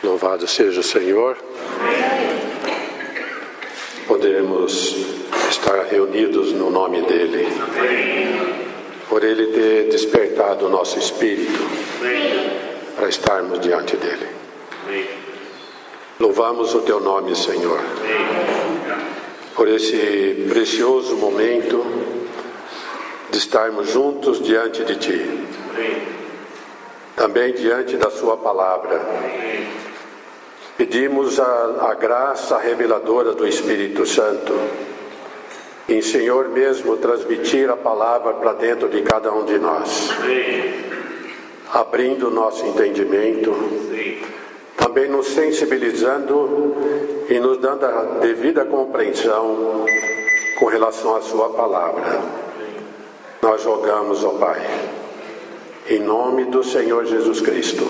Louvado seja o Senhor. Podemos estar reunidos no nome dEle. Por Ele ter despertado o nosso espírito para estarmos diante dEle. Louvamos o Teu nome, Senhor, por esse precioso momento de estarmos juntos diante de Ti. Também diante da Sua palavra. Pedimos a graça reveladora do Espírito Santo, em Senhor mesmo transmitir a palavra para dentro de cada um de nós, abrindo o nosso entendimento, também nos sensibilizando e nos dando a devida compreensão com relação à Sua palavra. Nós rogamos, ó Pai, em nome do Senhor Jesus Cristo,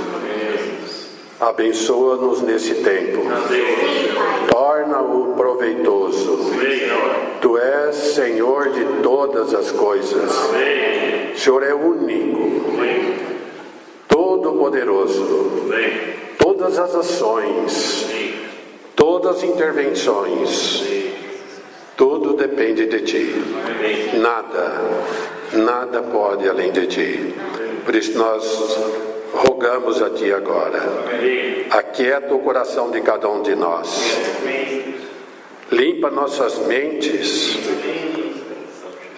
abençoa-nos nesse tempo, torna-o proveitoso. Tu és Senhor de todas as coisas, o Senhor é único, todo-poderoso. Todas as ações, todas as intervenções, tudo depende de Ti. Nada pode além de Ti. Por isso nós rogamos a Ti agora, aquieta o coração de cada um de nós, limpa nossas mentes,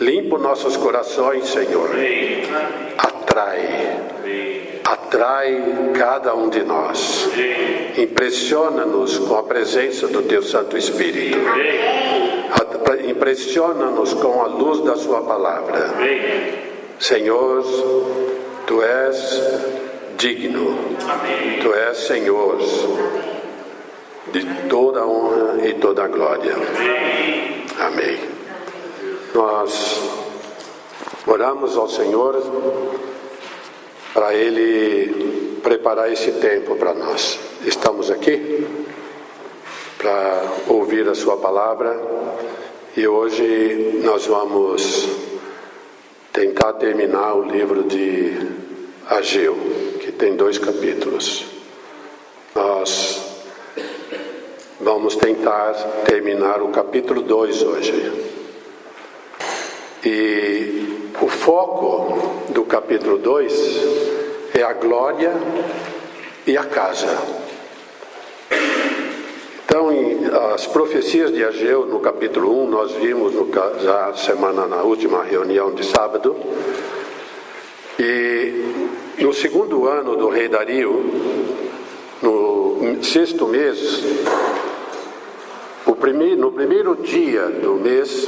limpa nossos corações, Senhor, atrai cada um de nós, impressiona-nos com a presença do Teu Santo Espírito, impressiona-nos com a luz da Sua palavra. Senhor, Tu és digno, Tu és Senhor de toda a honra e toda a glória. Amém. Nós oramos ao Senhor para Ele preparar esse tempo para nós. Estamos aqui para ouvir a Sua palavra e hoje nós vamos tentar terminar o livro de Ageu, que tem 2 capítulos. Nós vamos tentar terminar o capítulo 2 hoje. E o foco do capítulo 2 é a glória e a casa. Então, as profecias de Ageu, no capítulo 1, nós vimos na última reunião de sábado. E no 2º ano do rei Dario, no 6º mês, no primeiro dia do mês,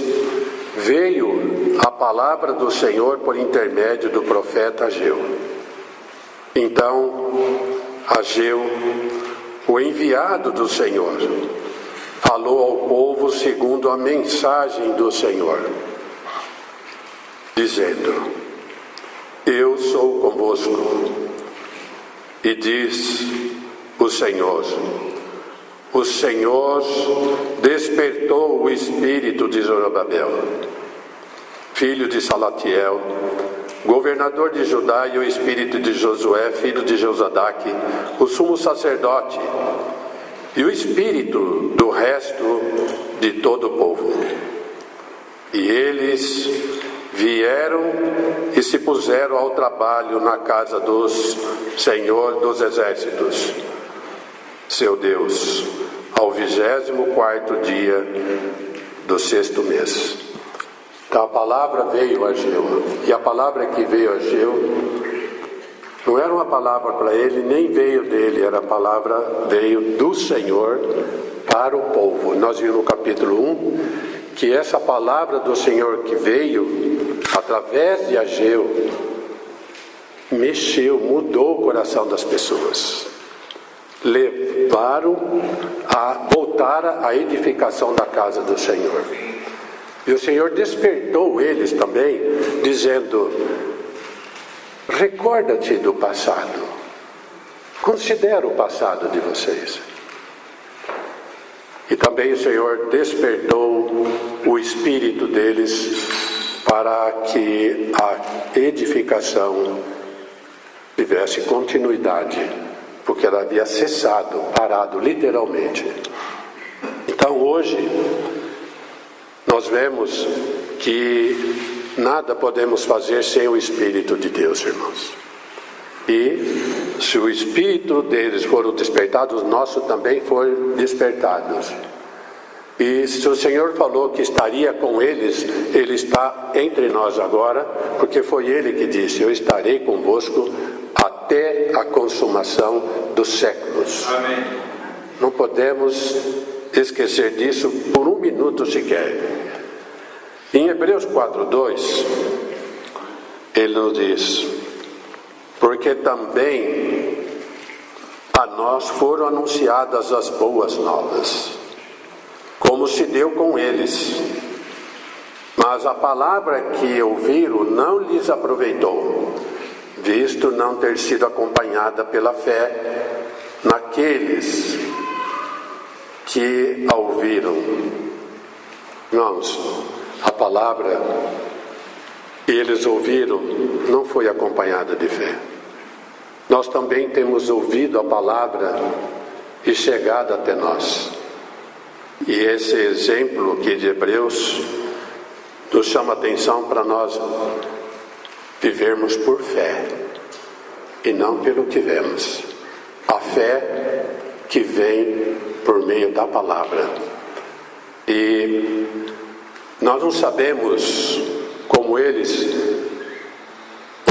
veio a palavra do Senhor por intermédio do profeta Ageu. Então, Ageu, o enviado do Senhor, falou ao povo segundo a mensagem do Senhor, dizendo: Eu sou convosco, e diz o Senhor despertou o espírito de Zorobabel, filho de Salatiel, governador de Judá, e o espírito de Josué, filho de Josadaque, o sumo sacerdote, e o espírito do resto de todo o povo. E eles vieram e se puseram ao trabalho na casa do Senhor dos Exércitos, seu Deus, ao 24º dia do 6º mês. Então a palavra veio a Ageu, e a palavra que veio a Ageu não era uma palavra para ele, nem veio dele, era a palavra veio do Senhor para o povo. Nós vimos no capítulo 1 que essa palavra do Senhor que veio através de Ageu mudou o coração das pessoas, voltaram à edificação da casa do Senhor. E o Senhor despertou eles também, dizendo: recorda-te do passado, considera o passado de vocês. E também o Senhor despertou o espírito deles para que a edificação tivesse continuidade porque ela havia cessado, parado literalmente. Então hoje nós vemos que nada podemos fazer sem o Espírito de Deus, irmãos. E se o Espírito deles foram despertados, o nosso também foi despertados. E se o Senhor falou que estaria com eles, Ele está entre nós agora, porque foi Ele que disse: eu estarei convosco até a consumação dos séculos. Amém. Não podemos esquecer disso por um minuto sequer. Em Hebreus 4:2, ele nos diz: porque também a nós foram anunciadas as boas novas, como se deu com eles. Mas a palavra que ouviram não lhes aproveitou, visto não ter sido acompanhada pela fé naqueles que a ouviram. Irmãos, a palavra que eles ouviram não foi acompanhada de fé. Nós também temos ouvido a palavra e chegado até nós. E esse exemplo aqui de Hebreus nos chama a atenção para nós vivermos por fé e não pelo que vemos. A fé que vem por meio da palavra. E nós não sabemos como eles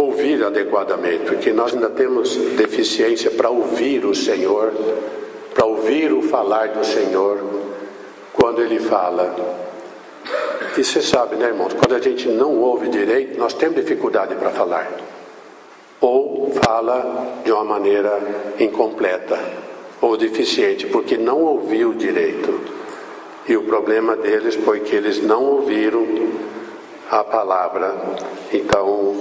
ouvir adequadamente, porque nós ainda temos deficiência para ouvir o Senhor, para ouvir o falar do Senhor quando Ele fala. E você sabe, né, irmãos, quando a gente não ouve direito, nós temos dificuldade para falar, ou fala de uma maneira incompleta ou deficiente, porque não ouviu direito. E o problema deles foi que eles não ouviram a palavra, então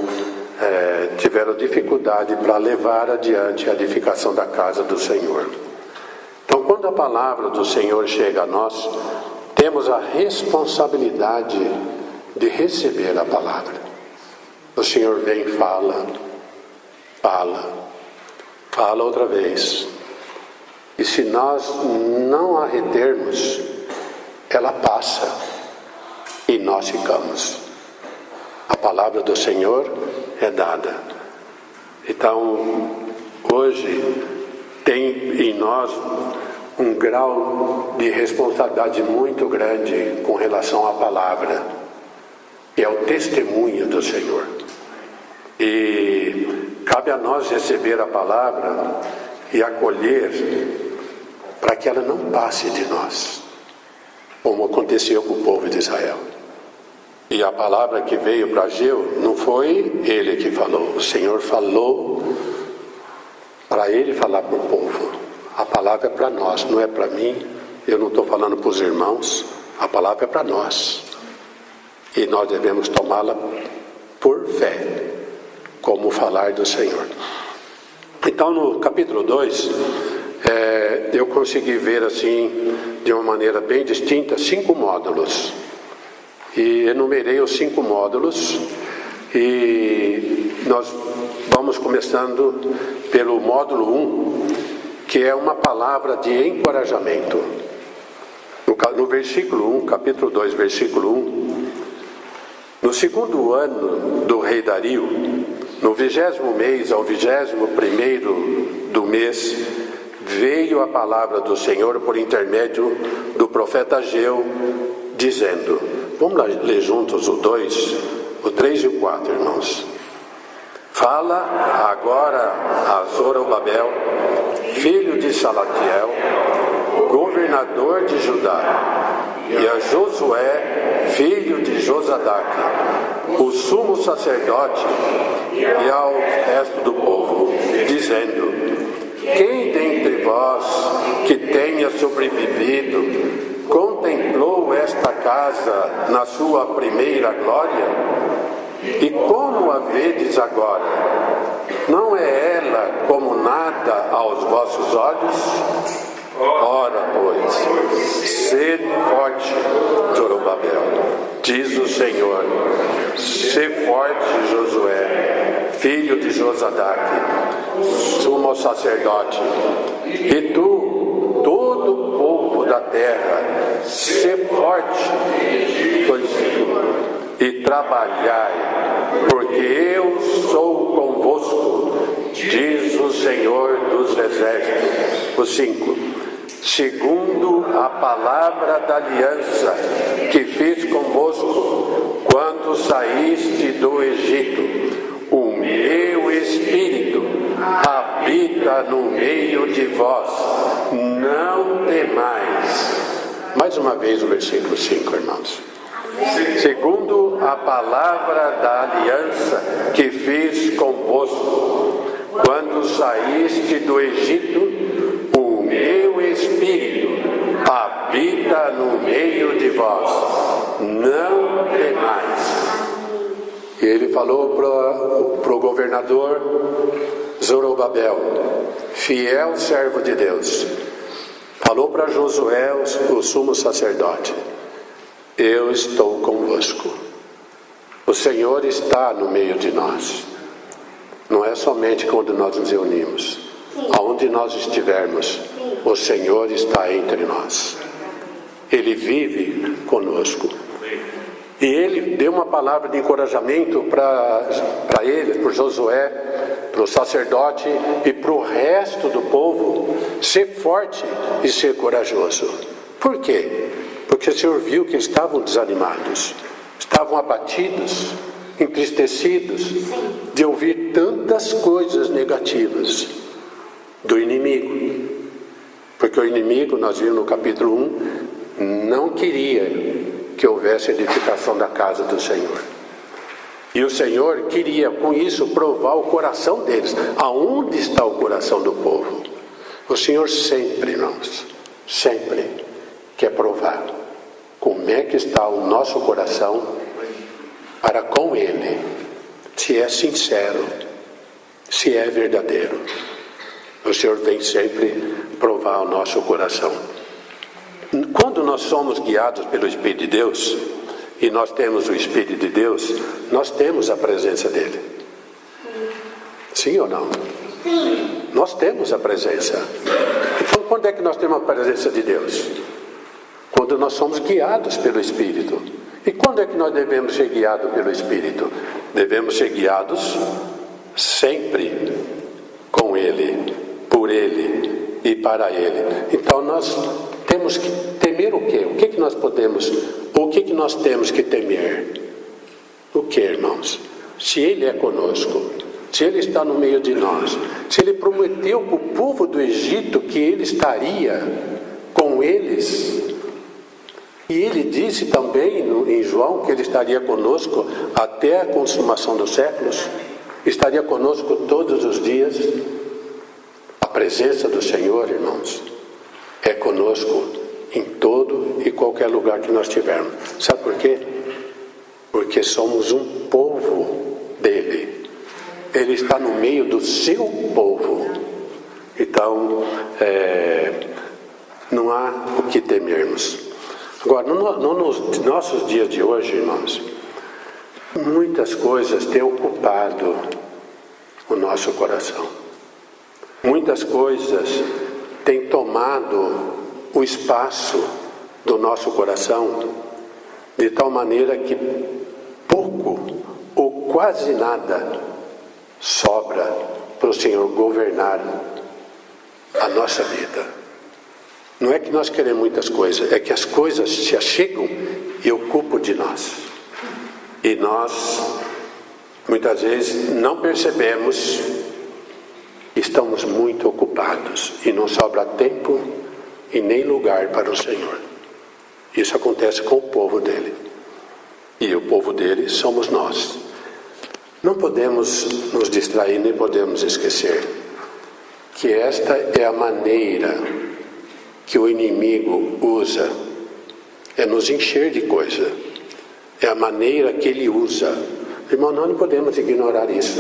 tiveram dificuldade para levar adiante a edificação da casa do Senhor. Então, quando a palavra do Senhor chega a nós, temos a responsabilidade de receber a palavra. O Senhor vem e fala outra vez. E se nós não a retermos, ela passa e nós ficamos. A palavra do Senhor é dada. Então, hoje tem em nós um grau de responsabilidade muito grande com relação à palavra, e é o testemunho do Senhor. E cabe a nós receber a palavra e acolher para que ela não passe de nós, como aconteceu com o povo de Israel. E a palavra que veio para Ageu, não foi ele que falou, o Senhor falou para ele falar para o povo. A palavra é para nós, não é para mim. Eu não estou falando para os irmãos, a palavra é para nós. E nós devemos tomá-la por fé, como falar do Senhor. Então, no capítulo 2, eu consegui ver assim, de uma maneira bem distinta, 5 módulos. E enumerei os 5 módulos, e nós vamos começando pelo módulo 1, que é uma palavra de encorajamento. No versículo 1, capítulo 2, versículo 1, no 2º ano do rei Dario, no 20º mês ao 21º do mês, veio a palavra do Senhor por intermédio do profeta Ageu, dizendo... Vamos lá ler juntos o 2, o 3 e o 4, irmãos. Fala agora a Zorobabel, filho de Salatiel, governador de Judá, e a Josué, filho de Josadaque, o sumo sacerdote, e ao resto do povo, dizendo: quem dentre vós que tenha sobrevivido contemplou esta casa na sua primeira glória? E como a vedes agora? Não é ela como nada aos vossos olhos? Ora, pois, sede forte, Zorobabel, diz o Senhor, sê forte, Josué, filho de Josadaque, sumo sacerdote, e tu, todo o povo da terra, sê forte e trabalhai, porque eu sou convosco, diz o Senhor dos Exércitos. O 5. Segundo a palavra da aliança que fiz convosco, quando saíste do Egito, o meu Espírito habita no meio de vós, não temais. Mais uma vez o versículo 5, irmãos. Segundo a palavra da aliança que fiz convosco, quando saíste do Egito, o meu Espírito habita no meio de vós, não temais. E ele falou para o governador Zorobabel, fiel servo de Deus, falou para Josué, o sumo sacerdote, eu estou convosco. O Senhor está no meio de nós. Não é somente quando nós nos reunimos. Aonde nós estivermos, o Senhor está entre nós. Ele vive conosco. E ele deu uma palavra de encorajamento para ele, para Josué, para o sacerdote e para o resto do povo. Ser forte e ser corajoso. Por quê? Porque o Senhor viu que eles estavam desanimados, estavam abatidos, entristecidos de ouvir tantas coisas negativas do inimigo. Porque o inimigo, nós vimos no capítulo 1, não queria que houvesse edificação da casa do Senhor. E o Senhor queria com isso provar o coração deles. Aonde está o coração do povo? O Senhor sempre, irmãos, sempre quer provar como é que está o nosso coração para com Ele, se é sincero, se é verdadeiro. O Senhor vem sempre provar o nosso coração. Quando nós somos guiados pelo Espírito de Deus, e nós temos o Espírito de Deus, nós temos a presença dEle. Sim ou não? Sim. Nós temos a presença. Então, quando é que nós temos a presença de Deus? Quando nós somos guiados pelo Espírito. E quando é que nós devemos ser guiados pelo Espírito? Devemos ser guiados sempre com Ele, por Ele e para Ele. Então nós temos que temer o quê? O que nós podemos, o que nós temos que temer? O que, irmãos? Se Ele é conosco, se Ele está no meio de nós, se Ele prometeu para o povo do Egito que Ele estaria com eles, e Ele disse também em João que Ele estaria conosco até a consumação dos séculos, estaria conosco todos os dias. A presença do Senhor, irmãos, é conosco em todo e qualquer lugar que nós estivermos. Sabe por quê? Porque somos um povo dele. Ele está no meio do seu povo. Então, não há o que temermos. Agora, nos nossos dias de hoje, irmãos, muitas coisas têm ocupado o nosso coração. Muitas coisas têm tomado o espaço do nosso coração, de tal maneira que pouco ou quase nada sobra para o Senhor governar a nossa vida. Não é que nós queremos muitas coisas, é que as coisas se achegam e ocupam de nós. E nós, muitas vezes, não percebemos que estamos muito ocupados e não sobra tempo e nem lugar para o Senhor. Isso acontece com o povo dele. E o povo dele somos nós. Não podemos nos distrair, nem podemos esquecer que esta é a maneira que o inimigo usa, é nos encher de coisa. É a maneira que ele usa. Irmão, nós não podemos ignorar isso.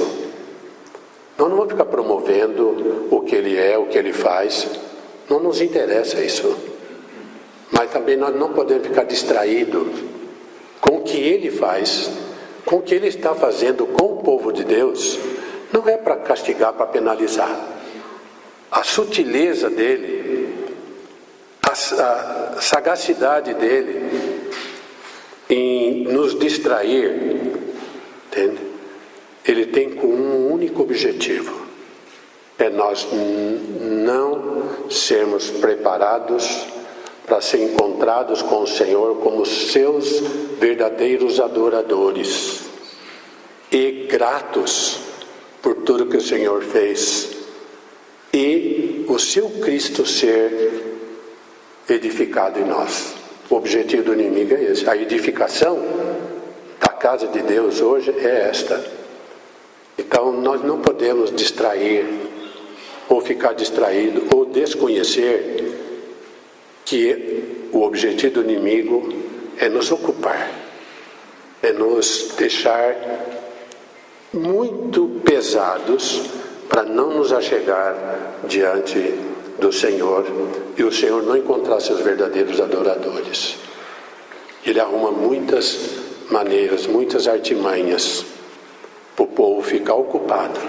Nós não vamos ficar promovendo o que ele é, o que ele faz. Não nos interessa isso. Mas também nós não podemos ficar distraídos com o que ele faz, com o que ele está fazendo com o povo de Deus, não é para castigar, para penalizar. A sutileza dele, a sagacidade dele em nos distrair, entende? Ele tem com um único objetivo: é nós não sermos preparados para ser encontrados com o Senhor como seus verdadeiros adoradores e gratos por tudo que o Senhor fez, e o seu Cristo ser edificado em nós. O objetivo do inimigo é esse. A edificação da casa de Deus hoje é esta. Então nós não podemos distrair, ou ficar distraído, ou desconhecer que o objetivo do inimigo é nos ocupar, é nos deixar muito pesados para não nos achegar diante do Senhor e o Senhor não encontrar seus verdadeiros adoradores. Ele arruma muitas maneiras, muitas artimanhas para o povo ficar ocupado,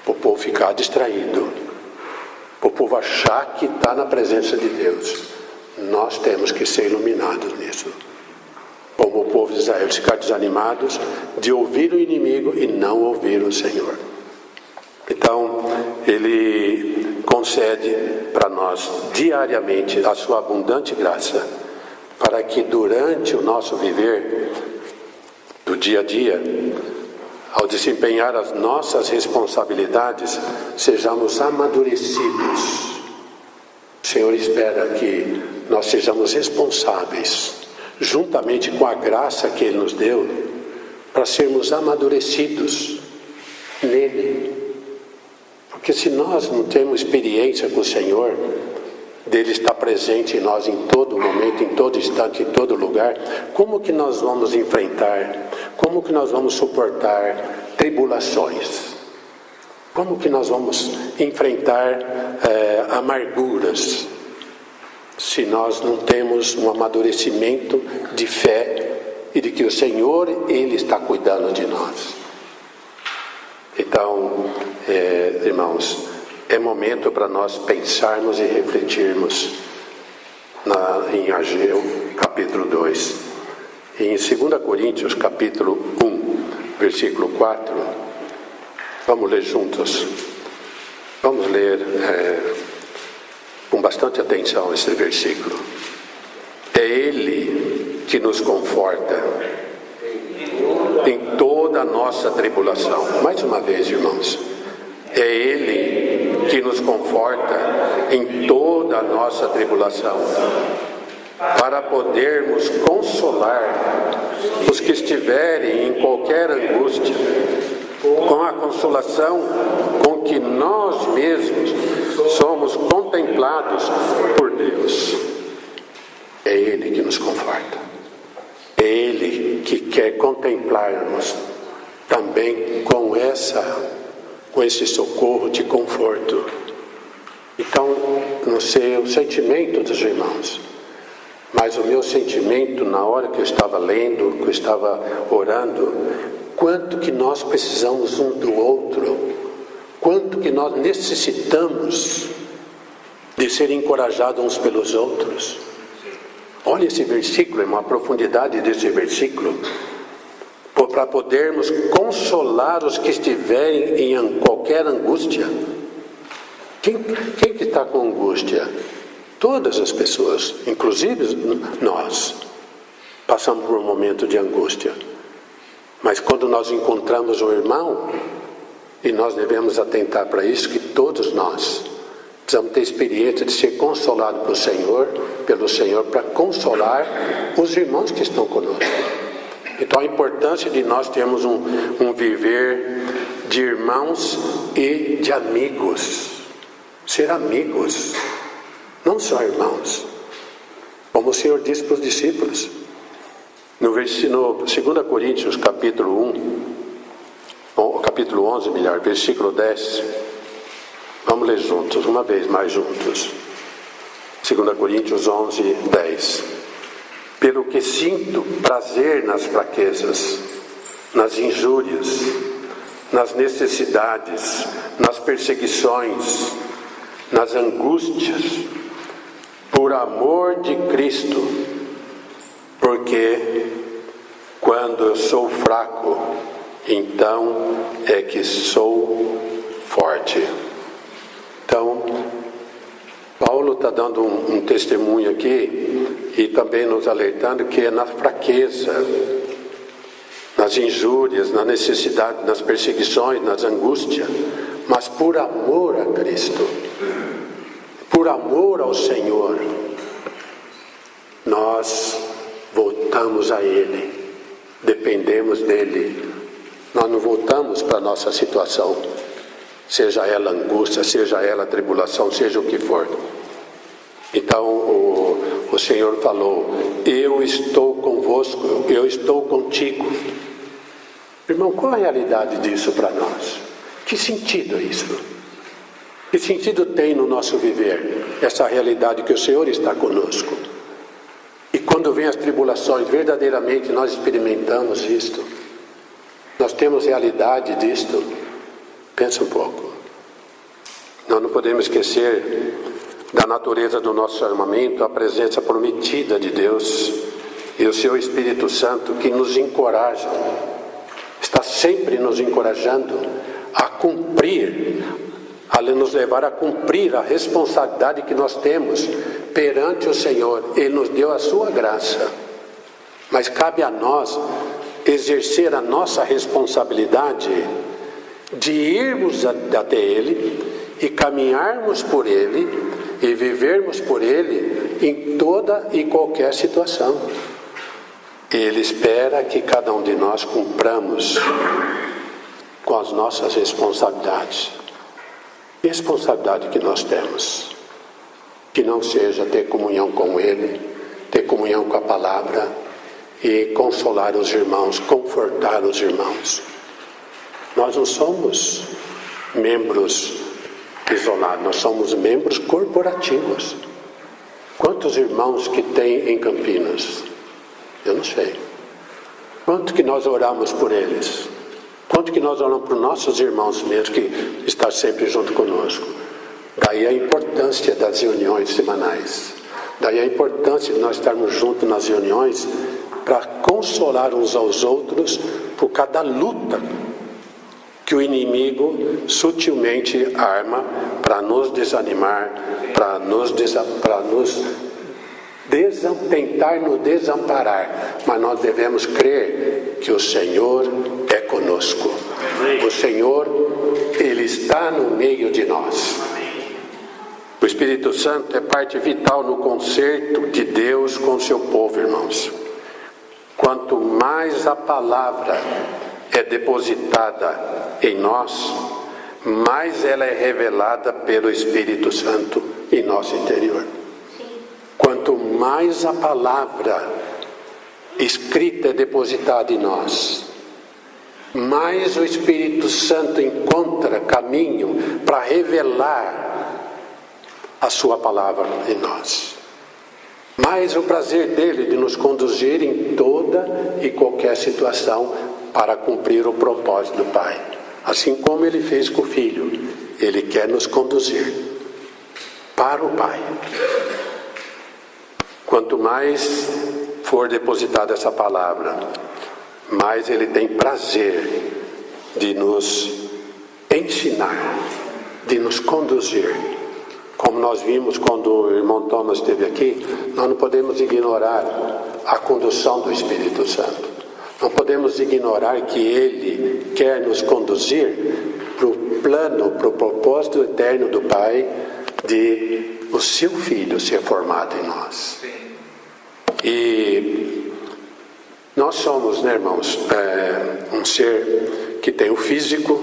para o povo ficar distraído, para o povo achar que está na presença de Deus. Nós temos que ser iluminados nisso. Como o povo de Israel, ficar desanimados de ouvir o inimigo e não ouvir o Senhor. Então, Ele concede para nós diariamente a sua abundante graça, para que durante o nosso viver do dia a dia, ao desempenhar as nossas responsabilidades, sejamos amadurecidos. O Senhor espera que nós sejamos responsáveis, juntamente com a graça que Ele nos deu, para sermos amadurecidos nele. Porque se nós não temos experiência com o Senhor, dele estar presente em nós em todo momento, em todo instante, em todo lugar, como que nós vamos enfrentar, como que nós vamos suportar tribulações? Como que nós vamos enfrentar amarguras, se nós não temos um amadurecimento de fé e de que o Senhor, Ele está cuidando de nós? Então, irmãos, é momento para nós pensarmos e refletirmos em Ageu, capítulo 2. E em 2 Coríntios, capítulo 1, versículo 4, vamos ler juntos. Vamos ler com bastante atenção esse versículo. É Ele que nos conforta em toda a nossa tribulação. Mais uma vez, irmãos. É Ele que nos conforta em toda a nossa tribulação, para podermos consolar os que estiverem em qualquer angústia, com a consolação com que nós mesmos somos contemplados por Deus. É Ele que nos conforta. É Ele que quer contemplar-nos também com esse socorro de conforto. Então, não sei o sentimento dos irmãos, mas o meu sentimento na hora que eu estava lendo, que eu estava orando, quanto que nós precisamos um do outro, quanto que nós necessitamos de ser encorajados uns pelos outros. Olha esse versículo, irmão, a profundidade desse versículo, para podermos consolar os que estiverem em qualquer angústia. Quem que está com angústia? Todas as pessoas, inclusive nós, passamos por um momento de angústia. Mas quando nós encontramos um irmão, e nós devemos atentar para isso, que todos nós precisamos ter experiência de ser consolado pelo Senhor, para consolar os irmãos que estão conosco. Então a importância de nós termos um viver de irmãos e de amigos. Ser amigos, não só irmãos. Como o Senhor disse para os discípulos. No 2 Coríntios, capítulo 11, versículo 10. Vamos ler juntos, uma vez mais juntos. 2 Coríntios 11, 10. Pelo que sinto prazer nas fraquezas, nas injúrias, nas necessidades, nas perseguições, nas angústias, por amor de Cristo, porque quando eu sou fraco, então é que sou forte. Então, Paulo está dando um testemunho aqui e também nos alertando que é na fraqueza, nas injúrias, na necessidade, nas perseguições, nas angústias, mas por amor a Cristo, por amor ao Senhor, nós voltamos a Ele, dependemos dEle, nós não voltamos para a nossa situação, seja ela angústia, seja ela tribulação, seja o que for. Então o Senhor falou: eu estou convosco, eu estou contigo. Irmão, qual a realidade disso para nós? Que sentido é isso? Que sentido tem no nosso viver essa realidade que o Senhor está conosco? E quando vem as tribulações, verdadeiramente nós experimentamos isto? Nós temos realidade disto? Pensa um pouco. Nós não podemos esquecer da natureza do nosso armamento, a presença prometida de Deus e o seu Espírito Santo que nos encoraja, está sempre nos encorajando a cumprir, a nos levar a cumprir a responsabilidade que nós temos perante o Senhor. Ele nos deu a sua graça, mas cabe a nós exercer a nossa responsabilidade de irmos até Ele e caminharmos por Ele e vivermos por Ele em toda e qualquer situação. Ele espera que cada um de nós cumpramos com as nossas responsabilidades. Responsabilidade que nós temos, que não seja ter comunhão com Ele, ter comunhão com a palavra e consolar os irmãos, confortar os irmãos. Nós não somos membros isolados, nós somos membros corporativos. Quantos irmãos que tem em Campinas? Eu não sei. Quanto que nós oramos por eles? Quanto que nós oramos para os nossos irmãos mesmo, que estão sempre junto conosco? Daí a importância das reuniões semanais. Daí a importância de nós estarmos juntos nas reuniões para consolar uns aos outros por cada luta que o inimigo sutilmente arma para nos desanimar, para tentar nos desamparar. Mas nós devemos crer que o Senhor é conosco. O Senhor, Ele está no meio de nós. O Espírito Santo é parte vital no concerto de Deus com o seu povo, irmãos. Quanto mais a palavra é depositada em nós, mais ela é revelada pelo Espírito Santo em nosso interior. Quanto mais a palavra escrita é depositada em nós, mais o Espírito Santo encontra caminho para revelar a sua palavra em nós. Mais o prazer dele de nos conduzir em toda e qualquer situação para cumprir o propósito do Pai. Assim como ele fez com o Filho, ele quer nos conduzir para o Pai. Quanto mais for depositada essa palavra, mais ele tem prazer de nos ensinar, de nos conduzir. Como nós vimos quando o irmão Thomas esteve aqui, nós não podemos ignorar a condução do Espírito Santo. Não podemos ignorar que ele quer nos conduzir para o plano, para o propósito eterno do Pai, de o seu Filho ser formado em nós. E nós somos, né, irmãos, um ser que tem o físico,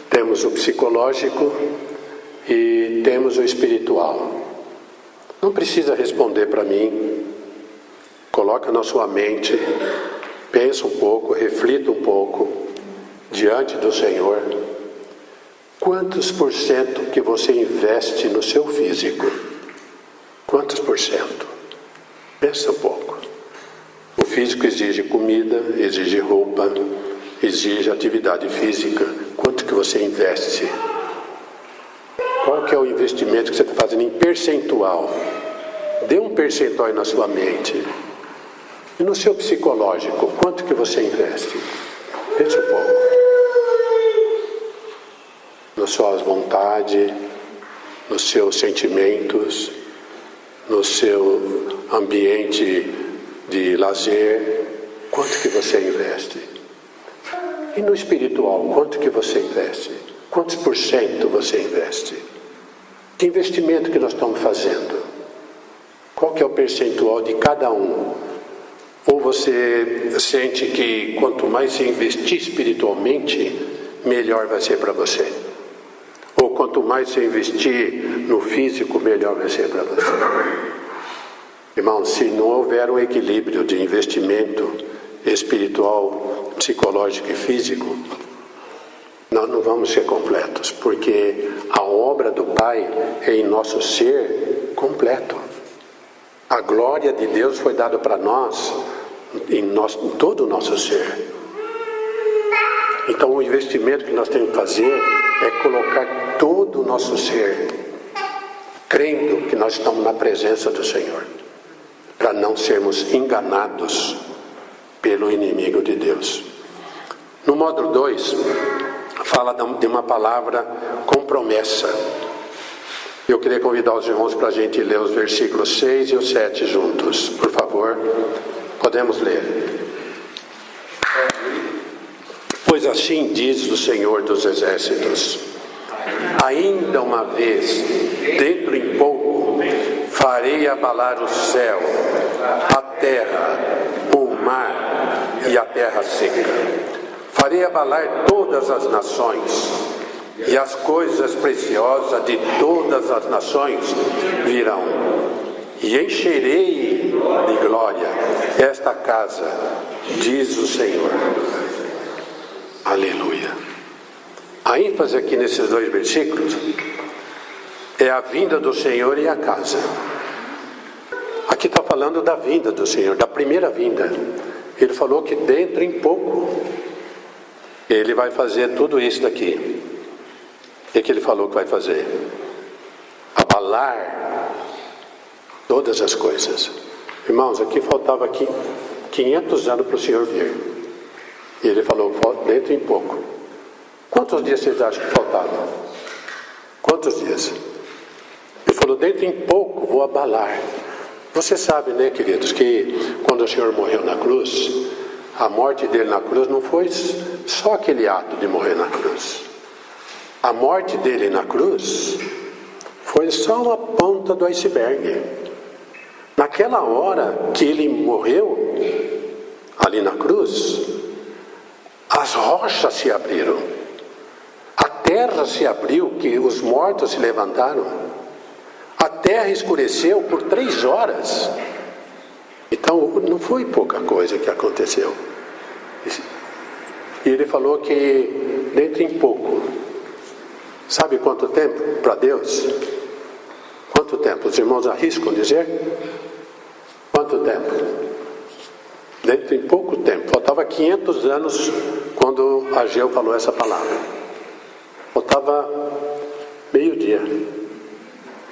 temos o psicológico e temos o espiritual. Não precisa responder para mim. Coloca na sua mente, pensa um pouco, reflita um pouco diante do Senhor. Quantos por cento que você investe no seu físico? Quantos por cento? Pensa um pouco. O físico exige comida, exige roupa, exige atividade física. Quanto que você investe? Qual que é o investimento que você está fazendo em percentual? Dê um percentual aí na sua mente. E no seu psicológico, quanto que você investe? Pense um pouco. Nas suas vontades, nos seus sentimentos, no seu ambiente de lazer, quanto que você investe? E no espiritual, quanto que você investe? Quantos por cento você investe? Que investimento que nós estamos fazendo? Qual que é o percentual de cada um? Ou você sente que quanto mais você investir espiritualmente, melhor vai ser para você? Ou quanto mais você investir no físico, melhor vai ser para você? Irmão, se não houver um equilíbrio de investimento espiritual, psicológico e físico, nós não vamos ser completos, porque a obra do Pai é em nosso ser completo. A glória de Deus foi dada para nós em todo o nosso ser. Então o investimento que nós temos que fazer é colocar todo o nosso ser, crendo que nós estamos na presença do Senhor, para não sermos enganados pelo inimigo de Deus. No módulo 2, fala de uma palavra com promessa. Eu queria convidar os irmãos para a gente ler os versículos 6 e o 7 juntos, por favor. Podemos ler. Pois assim diz o Senhor dos Exércitos: ainda uma vez, dentro em pouco, farei abalar o céu, a terra, o mar e a terra seca. Farei abalar todas as nações, e as coisas preciosas de todas as nações virão. E encherei de glória esta casa, diz o Senhor. Aleluia. A ênfase aqui nesses dois versículos é a vinda do Senhor e a casa. Aqui está falando da vinda do Senhor, da primeira vinda. Ele falou que dentro em pouco Ele vai fazer tudo isso daqui. O que Ele falou que vai fazer? Abalar todas as coisas. Irmãos, aqui faltava 500 anos para o Senhor vir. E Ele falou, dentro em pouco. Quantos dias vocês acham que faltavam? Quantos dias? Ele falou, dentro em pouco vou abalar. Você sabe, né, queridos, que quando o Senhor morreu na cruz, a morte dele na cruz não foi só aquele ato de morrer na cruz. A morte dele na cruz foi só uma ponta do iceberg. Naquela hora que ele morreu, ali na cruz, as rochas se abriram. A terra se abriu, que os mortos se levantaram. A terra escureceu por 3 horas. Então, não foi pouca coisa que aconteceu. E ele falou que dentro em pouco. Sabe quanto tempo para Deus? Quanto tempo? Os irmãos arriscam dizer? Quanto tempo? Dentro em pouco tempo. Faltava 500 anos quando Ageu falou essa palavra. Faltava meio-dia.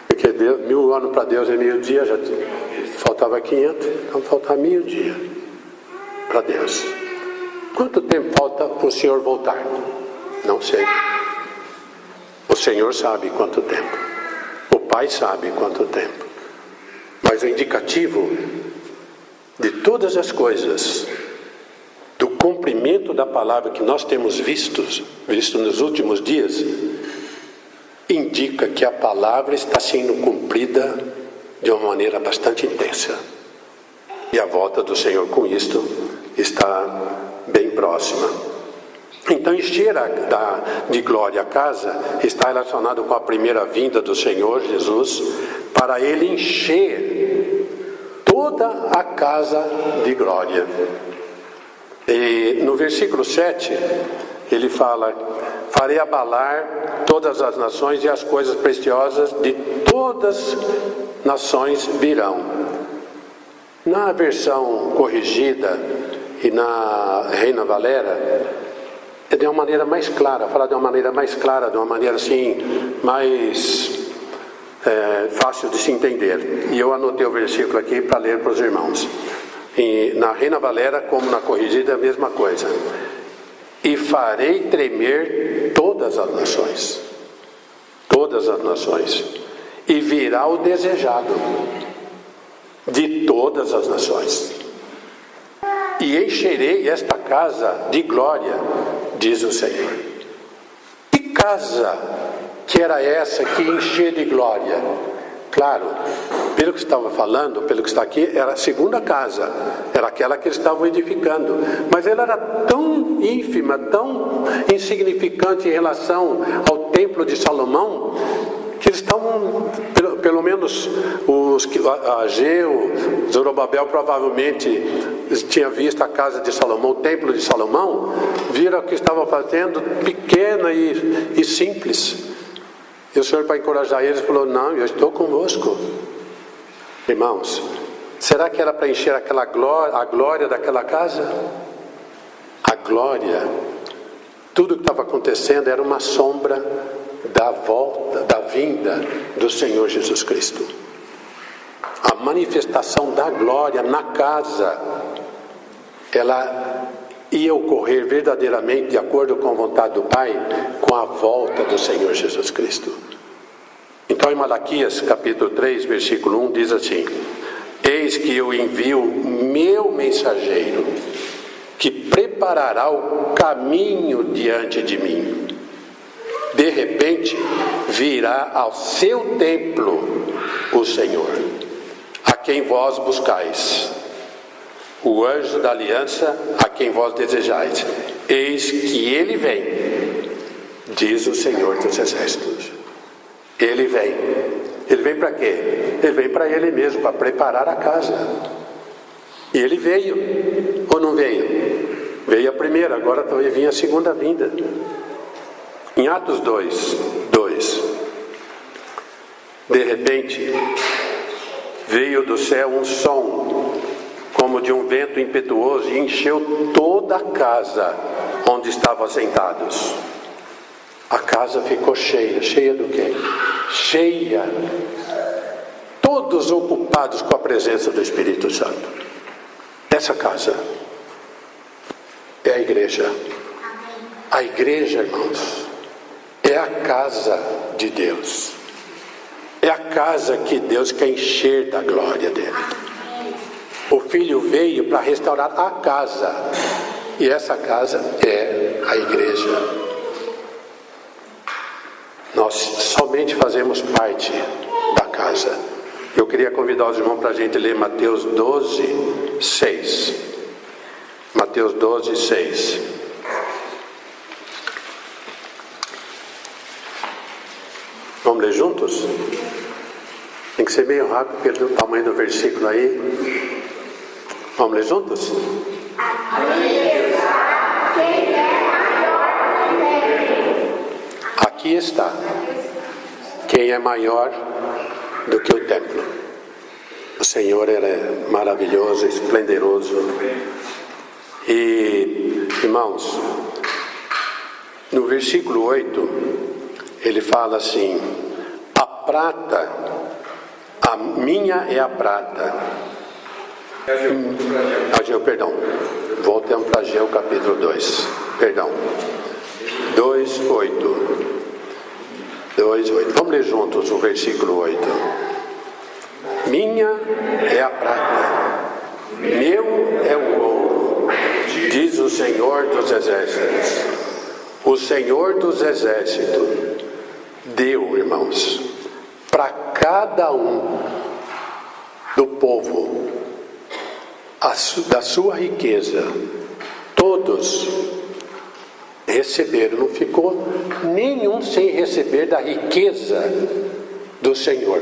Porque 1000 anos para Deus é meio-dia, já faltava 500, então faltava meio-dia para Deus. Quanto tempo falta para o Senhor voltar? Não sei. O Senhor sabe quanto tempo. O Pai sabe quanto tempo. Mas o indicativo de todas as coisas, do cumprimento da palavra que nós temos visto nos últimos dias, indica que a palavra está sendo cumprida de uma maneira bastante intensa. E a volta do Senhor com isto está bem próxima. Então, encher de glória a casa está relacionado com a primeira vinda do Senhor Jesus, para Ele encher toda a casa de glória. E no versículo 7, ele fala: farei abalar todas as nações e as coisas preciosas de todas as nações virão. Na versão corrigida e na Reina Valera, é de uma maneira mais clara, falar de uma maneira mais clara, de uma maneira assim, mais fácil de se entender. E eu anotei o versículo aqui para ler para os irmãos. E na Reina Valera, como na Corrigida, é a mesma coisa. E farei tremer todas as nações. Todas as nações. E virá o desejado de todas as nações. E encherei esta casa de glória, diz o Senhor. Que casa que era essa que enchia de glória? Claro, pelo que estava falando, pelo que está aqui, era a segunda casa, era aquela que eles estavam edificando, mas ela era tão ínfima, tão insignificante em relação ao templo de Salomão, que eles estavam, pelo menos Ageu, Zorobabel provavelmente tinha visto a casa de Salomão, o templo de Salomão, viram o que estava fazendo, pequena e simples. E o Senhor, para encorajar eles, falou: não, eu estou convosco. Irmãos, será que era para encher a glória daquela casa? A glória, tudo que estava acontecendo era uma sombra da volta, da vinda do Senhor Jesus Cristo. A manifestação da glória na casa, ela ia ocorrer verdadeiramente de acordo com a vontade do Pai, com a volta do Senhor Jesus Cristo. Então, em Malaquias capítulo 3, versículo 1, diz assim: eis que eu envio meu mensageiro, que preparará o caminho diante de mim. De repente virá ao seu templo o Senhor, a quem vós buscais, o anjo da aliança, a quem vós desejais. Eis que ele vem, diz o Senhor dos Exércitos. Ele vem. Ele vem para quê? Ele vem para ele mesmo, para preparar a casa. E ele veio, ou não veio? Veio a primeira, agora também vinha a segunda vinda. Em Atos 2, de repente veio do céu um som como de um vento impetuoso e encheu toda a casa onde estavam sentados. A casa ficou cheia. Cheia do quê? Cheia. Todos ocupados com a presença do Espírito Santo. Essa casa é a igreja. A igreja, irmãos, é a casa de Deus. É a casa que Deus quer encher da glória dele. O Filho veio para restaurar a casa. E essa casa é a igreja. Nós somente fazemos parte da casa. Eu queria convidar os irmãos para a gente ler Mateus 12, 6. Mateus 12, 6. Vamos ler juntos? Tem que ser meio rápido, pelo tamanho do versículo aí. Vamos ler juntos? Aqui está. Quem é maior do que o templo? O Senhor é maravilhoso, esplendoroso. E, irmãos, no versículo 8, ele fala assim: a prata, a minha é a prata. Ageu, perdão. Voltamos para Ageu capítulo 2. Perdão. 2:8. 2:8. Vamos ler juntos o versículo 8. Minha é a prata, meu é o ouro, diz o Senhor dos Exércitos. O Senhor dos Exércitos deu, irmãos, para cada um do povo da sua riqueza. Todos receberam, não ficou nenhum sem receber da riqueza do Senhor.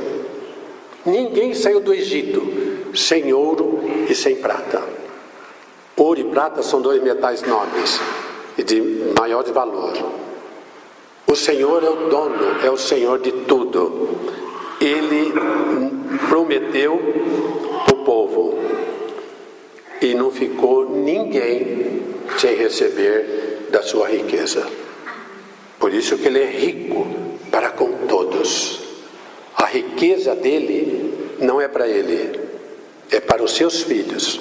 Ninguém saiu do Egito sem ouro e sem prata. Ouro e prata são dois metais nobres e de maior valor. O Senhor é o dono, é o Senhor de tudo. Ele prometeu o povo e não ficou ninguém sem receber da sua riqueza. Por isso que ele é rico para com todos. A riqueza dele não é para ele, é para os seus filhos.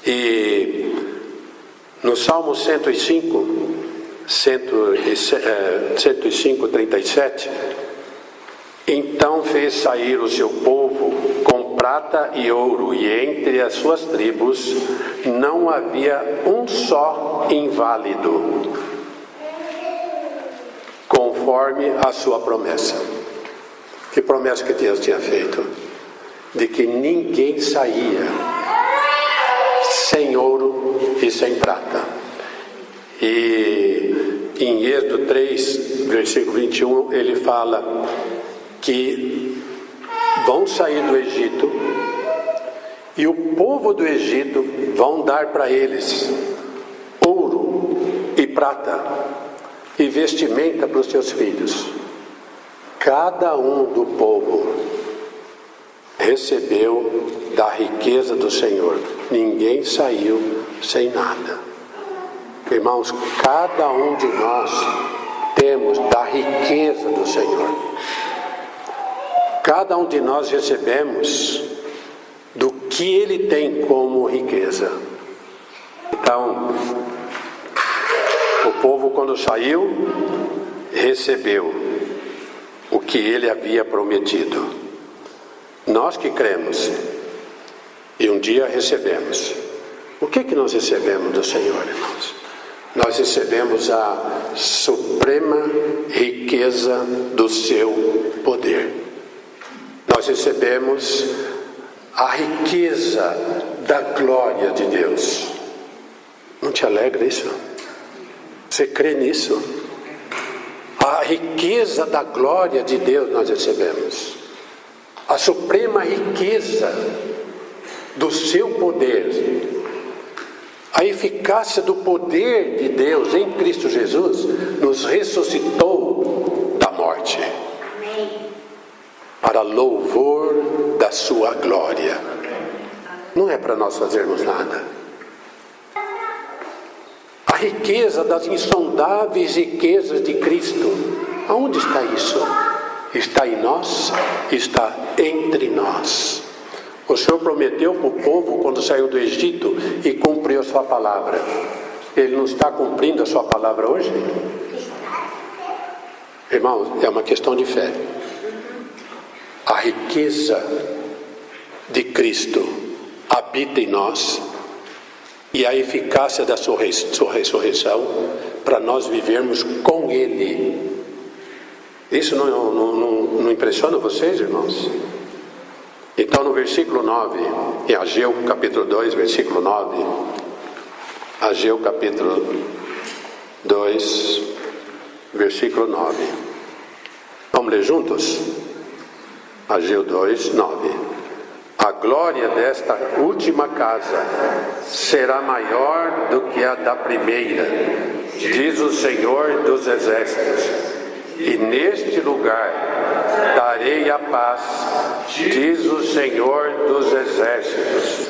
E no Salmo 105:37, então fez sair o seu povo com prata e ouro, e entre as suas tribos não havia um só inválido, conforme a sua promessa. Que promessa que Deus tinha feito? De que ninguém saía sem ouro e sem prata. E em Êxodo 3, versículo 21, ele fala que vão sair do Egito e o povo do Egito vão dar para eles ouro e prata e vestimenta para os seus filhos. Cada um do povo recebeu da riqueza do Senhor. Ninguém saiu sem nada. Irmãos, cada um de nós temos da riqueza do Senhor. Cada um de nós recebemos do que Ele tem como riqueza. Então, o povo, quando saiu, recebeu o que Ele havia prometido. Nós que cremos e um dia recebemos. O que nós recebemos do Senhor, irmãos? Nós recebemos a suprema riqueza do seu poder. Nós recebemos a riqueza da glória de Deus. Não te alegra isso? Você crê nisso? A riqueza da glória de Deus nós recebemos. A suprema riqueza do seu poder. A eficácia do poder de Deus em Cristo Jesus nos ressuscitou da morte. Para louvor da sua glória. Não é para nós fazermos nada. A riqueza das insondáveis riquezas de Cristo. Aonde está isso? Está em nós? Está entre nós. O Senhor prometeu para o povo quando saiu do Egito e cumpriu a sua palavra. Ele não está cumprindo a sua palavra hoje? Irmãos, é uma questão de fé. A riqueza de Cristo habita em nós e a eficácia da sua ressurreição para nós vivermos com Ele. Isso não impressiona vocês, irmãos? Então no versículo 9, em Ageu capítulo 2, versículo 9, Ageu capítulo 2, versículo 9. Vamos ler juntos? Ageu 2, 9. A glória desta última casa será maior do que a da primeira, diz o Senhor dos Exércitos. E neste lugar darei a paz, diz o Senhor dos Exércitos.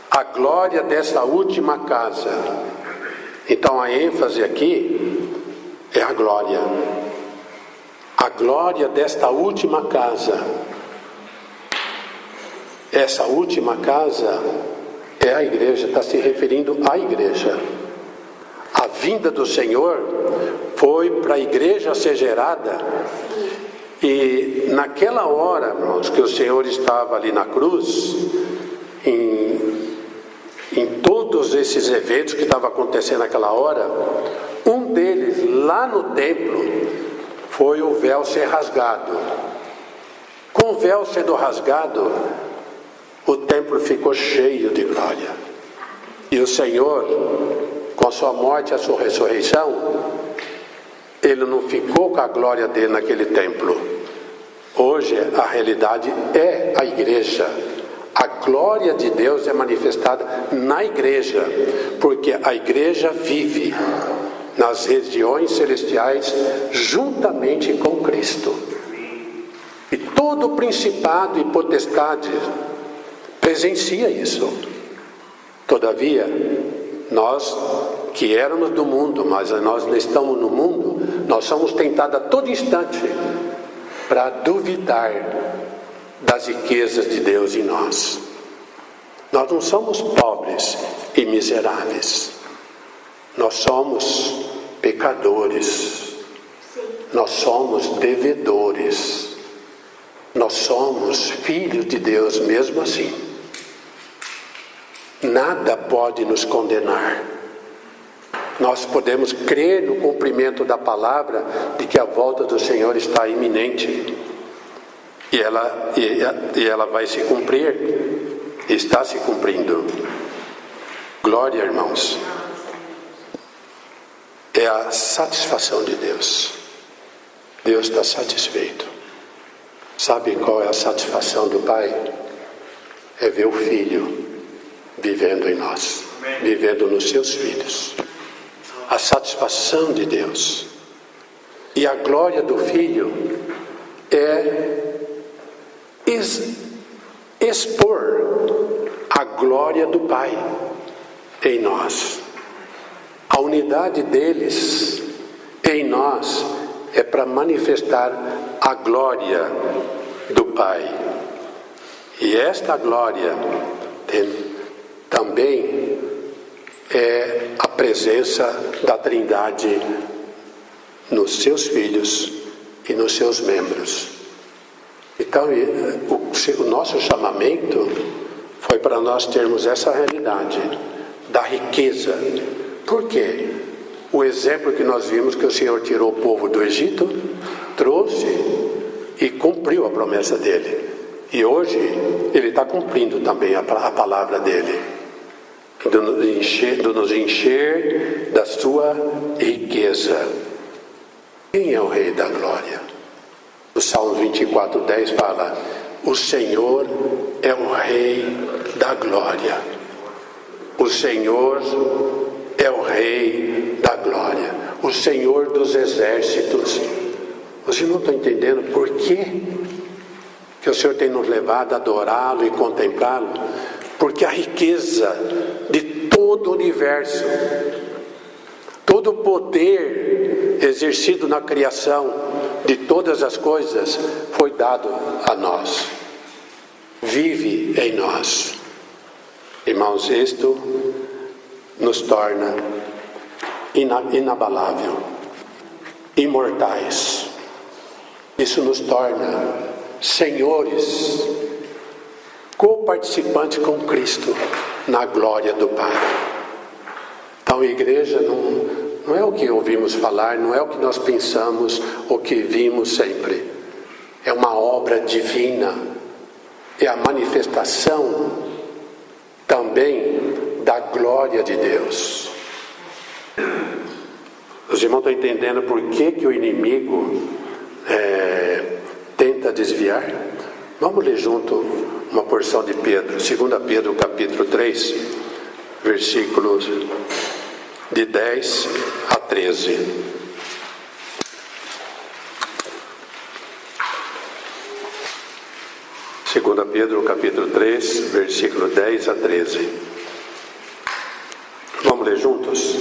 A glória desta última casa. Então a ênfase aqui é a glória. A glória desta última casa. Essa última casa é a igreja, está se referindo à igreja. A vinda do Senhor foi para a igreja ser gerada, e naquela hora, irmãos, que o Senhor estava ali na cruz, em todos esses eventos que estavam acontecendo naquela hora, um deles, lá no templo, foi o véu ser rasgado. Com o véu sendo rasgado, o templo ficou cheio de glória. E o Senhor, com a sua morte e a sua ressurreição, Ele não ficou com a glória dele naquele templo. Hoje a realidade é a igreja. A glória de Deus é manifestada na igreja, porque a igreja vive nas regiões celestiais juntamente com Cristo. E todo principado e potestade presencia isso. Todavia, nós que éramos do mundo, mas nós não estamos no mundo, nós somos tentados a todo instante para duvidar das riquezas de Deus em nós. Nós não somos pobres e miseráveis. Nós somos pecadores. Nós somos devedores. Nós somos filhos de Deus mesmo assim. Nada pode nos condenar. Nós podemos crer no cumprimento da palavra de que a volta do Senhor está iminente. E ela vai se cumprir. Está se cumprindo. Glória, irmãos. É a satisfação de Deus. Deus está satisfeito. Sabe qual é a satisfação do Pai? É ver o Filho vivendo em nós, vivendo nos seus filhos. A satisfação de Deus. E a glória do Filho é expor a glória do Pai em nós. A unidade deles em nós é para manifestar a glória do Pai. E esta glória também é a presença da Trindade nos seus filhos e nos seus membros. Então, o nosso chamamento foi para nós termos essa realidade da riqueza. Por quê? O exemplo que nós vimos que o Senhor tirou o povo do Egito, trouxe e cumpriu a promessa dele. E hoje ele está cumprindo também a palavra dele, de nos encher da sua riqueza. Quem é o Rei da Glória? O Salmo 24:10 fala: o Senhor é o Rei da Glória. O Senhor é o Rei da Glória. O Senhor dos exércitos. Vocês não estão entendendo por quê que o Senhor tem nos levado a adorá-lo e contemplá-lo? Porque a riqueza de todo o universo, todo o poder exercido na criação de todas as coisas foi dado a nós. Vive em nós. Irmãos, isto nos torna inabalável, imortais. Isso nos torna senhores, coparticipantes com Cristo na glória do Pai. Então, a igreja não é o que ouvimos falar, não é o que nós pensamos, o que vimos sempre. É uma obra divina, é a manifestação também da glória de Deus. Os irmãos estão entendendo por que o inimigo tenta desviar? Vamos ler junto uma porção de Pedro, 2 Pedro capítulo 3, versículos de 10 a 13. Segunda Pedro capítulo 3, versículo 10 a 13. Vamos ler juntos?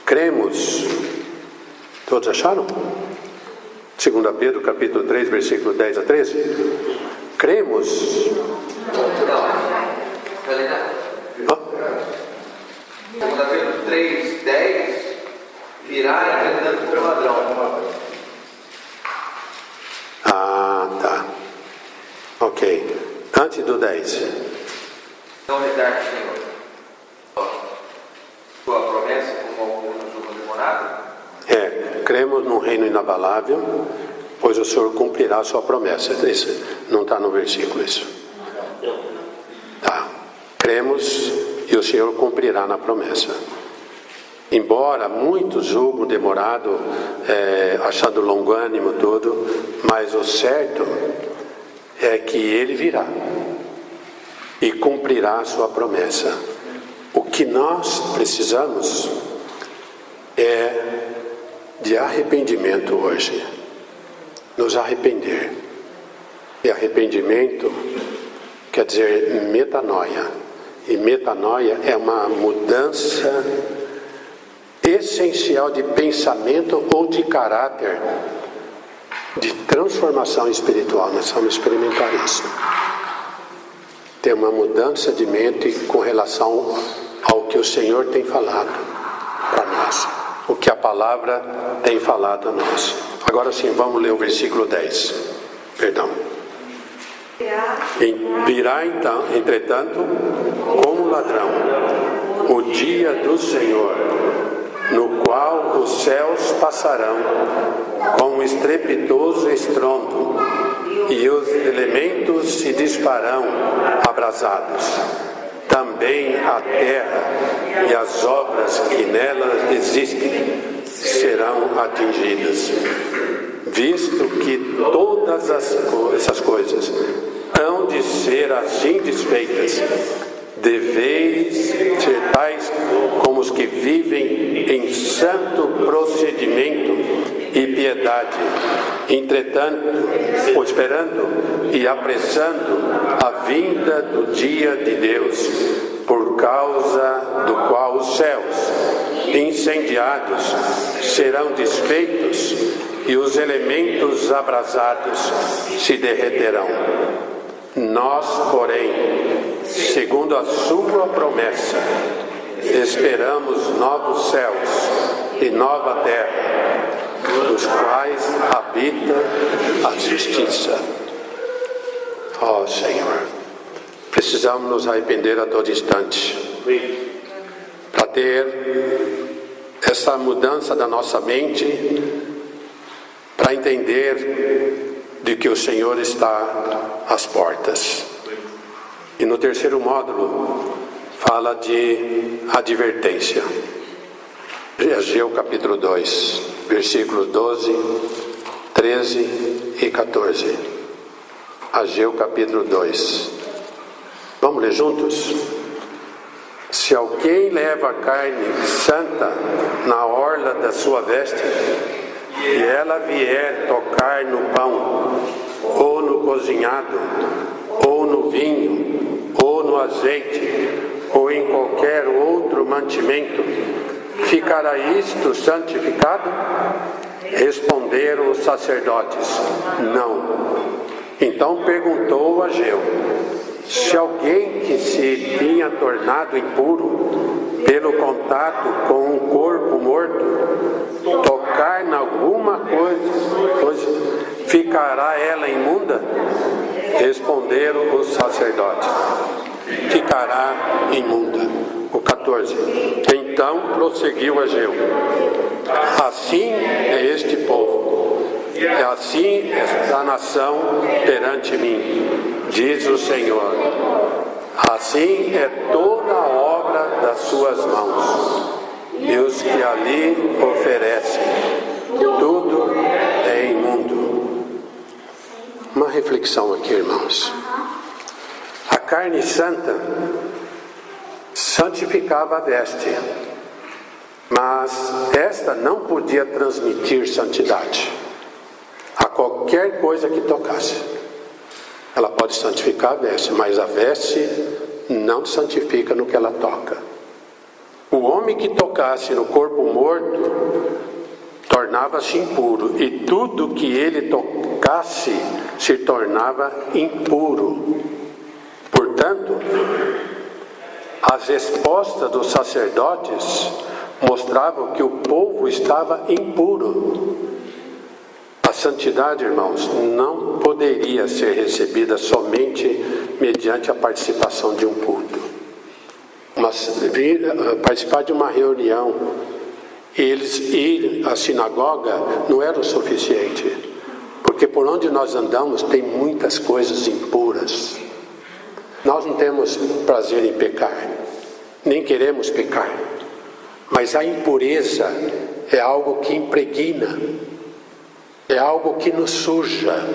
Cremos. Todos acharam? 2 Pedro capítulo 3, versículo 10 a 13. Cremos. Segunda Pedro 3, 10, virá enfrentando como ladrão. Ah, tá. Ok. Antes do 10. Não retarde, Senhor, sua promessa como algum jogo demorado. Cremos num reino inabalável, pois o Senhor cumprirá a sua promessa. Isso não está no versículo isso. Tá. Cremos e o Senhor cumprirá na promessa. Embora muitos julgam demorado, achando longânimo tudo, mas o certo é que Ele virá e cumprirá a sua promessa. O que nós precisamos é de arrependimento hoje. Nos arrepender. E arrependimento quer dizer metanoia. E metanoia é uma mudança essencial de pensamento ou de caráter, de transformação espiritual. Nós vamos experimentar isso. Ter uma mudança de mente com relação ao que o Senhor tem falado para nós, o que a palavra tem falado a nós. Agora sim, vamos ler o versículo 10. Perdão. Virá então, entretanto, como ladrão, o dia do Senhor, no qual os céus passarão com um estrepitoso estrondo, e os elementos se disparão abrasados. Também a terra e as obras que nela existem serão atingidas. Visto que todas essas coisas hão de ser assim desfeitas, deveis ser tais como os que vivem em santo procedimento e piedade, entretanto, esperando e apressando a vinda do dia de Deus, por causa do qual os céus, incendiados, serão desfeitos e os elementos abrasados se derreterão. Nós, porém, segundo a sua promessa, esperamos novos céus e nova terra, nos quais habita a justiça. Ó Senhor, precisamos nos arrepender a todo instante para ter essa mudança da nossa mente, para entender de que o Senhor está às portas. E no terceiro módulo fala de advertência. Ageu capítulo 2, versículos 12, 13 e 14. Ageu capítulo 2. Vamos ler juntos? Se alguém leva carne santa na orla da sua veste, e ela vier tocar no pão, ou no cozinhado, ou no vinho, ou no azeite, ou em qualquer outro mantimento, ficará isto santificado? Responderam os sacerdotes: não. Então perguntou Ageu: se alguém que se tinha tornado impuro pelo contato com um corpo morto tocar em alguma coisa, ficará ela imunda? Responderam os sacerdotes: ficará imunda. O 14. Então prosseguiu Ageu: assim é este povo, é assim esta nação perante mim, diz o Senhor. Assim é toda a obra das suas mãos, e os que ali oferecem, tudo é imundo. Uma reflexão aqui, irmãos. A carne santa santificava a veste, mas esta não podia transmitir santidade a qualquer coisa que tocasse. Ela pode santificar a veste, mas a veste não santifica no que ela toca. O homem que tocasse no corpo morto tornava-se impuro, e tudo que ele tocasse se tornava impuro. Portanto, as respostas dos sacerdotes mostravam que o povo estava impuro. A santidade, irmãos, não poderia ser recebida somente mediante a participação de um culto. Participar de uma reunião, eles ir à sinagoga não era o suficiente, porque por onde nós andamos tem muitas coisas impuras. Nós não temos prazer em pecar, nem queremos pecar, mas a impureza é algo que impregna, é algo que nos suja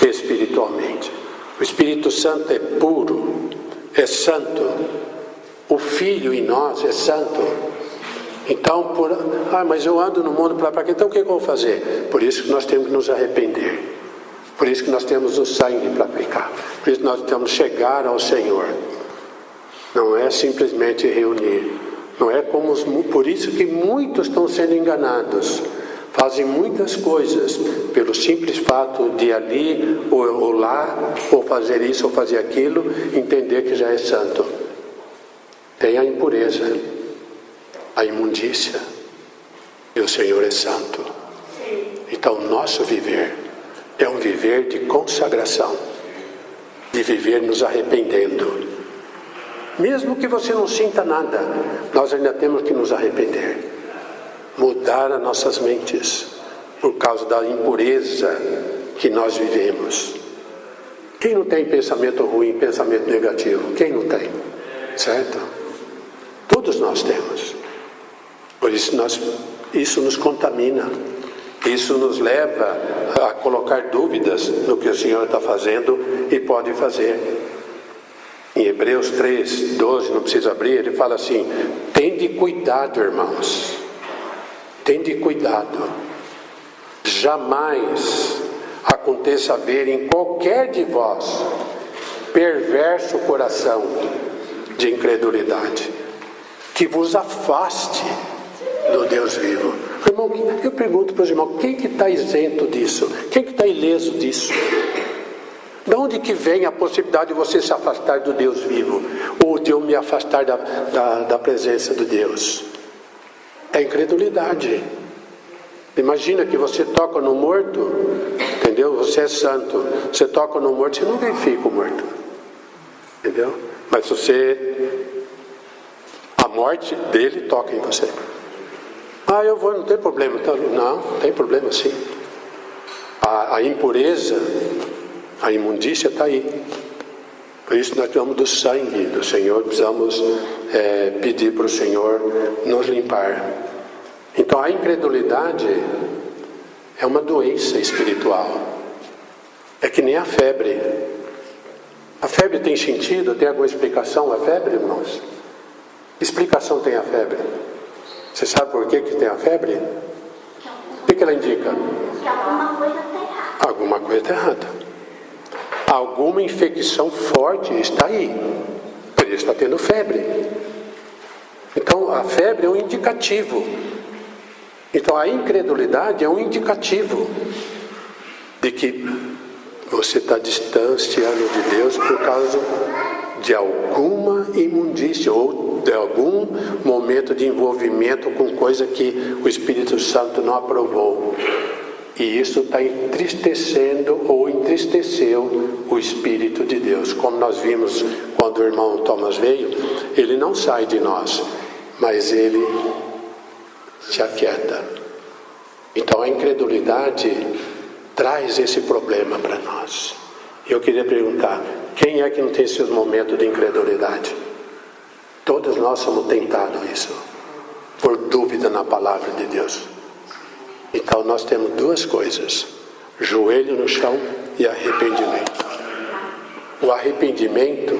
espiritualmente. O Espírito Santo é puro, é santo. O Filho em nós é santo. Então, mas eu ando no mundo para quê? Então o que eu vou fazer? Por isso que nós temos que nos arrepender. Por isso que nós temos o sangue para aplicar. Por isso que nós temos que chegar ao Senhor. Não é simplesmente reunir, Não é como por isso que muitos estão sendo enganados. Fazem muitas coisas pelo simples fato de ir ali ou lá, ou fazer isso ou fazer aquilo, entender que já é santo. Tem a impureza, a imundícia, e o Senhor é santo. Então nosso viver é um viver de consagração, de viver nos arrependendo. Mesmo que você não sinta nada, nós ainda temos que nos arrepender, mudar as nossas mentes por causa da impureza que nós vivemos. Quem não tem pensamento ruim, pensamento negativo? Quem não tem? Certo? Todos nós temos. Por isso isso nos contamina. Isso nos leva a colocar dúvidas no que o Senhor está fazendo e pode fazer. Em Hebreus 3, 12, não precisa abrir, ele fala assim: tende cuidado, irmãos. Tende cuidado. Jamais aconteça haver em qualquer de vós perverso coração de incredulidade, que vos afaste do Deus vivo. Irmão, eu pergunto para os irmãos, quem que está isento disso? Quem que está ileso disso? De onde que vem a possibilidade de você se afastar do Deus vivo? Ou de eu me afastar da presença de Deus? É incredulidade. Imagina que você toca no morto, entendeu? Você é santo. Você toca no morto, você não verifica o morto. Entendeu? Mas a morte dele toca em você. Eu vou, não tem problema. Não, tem problema sim. A impureza, a imundícia está aí. Por isso nós precisamos do sangue do Senhor, precisamos pedir para o Senhor nos limpar. Então a incredulidade é uma doença espiritual. É que nem a febre. A febre tem sentido? Tem alguma explicação a febre, irmãos? Que explicação tem a febre? Você sabe por que tem a febre? O que ela indica? Que alguma coisa está errada. Alguma coisa está errada. Alguma infecção forte está aí. Por isso está tendo febre. Então a febre é um indicativo. Então a incredulidade é um indicativo de que você está distanciando de Deus por causa de alguma imundícia ou de algum momento de envolvimento com coisa que o Espírito Santo não aprovou. E isso está entristecendo ou entristeceu o Espírito de Deus. Como nós vimos quando o irmão Thomas veio, ele não sai de nós, mas ele se aquieta. Então a incredulidade traz esse problema para nós. Eu queria perguntar, quem é que não tem seus momentos de incredulidade? Todos nós somos tentados isso, por dúvida na palavra de Deus. Então nós temos duas coisas: joelho no chão e arrependimento. O arrependimento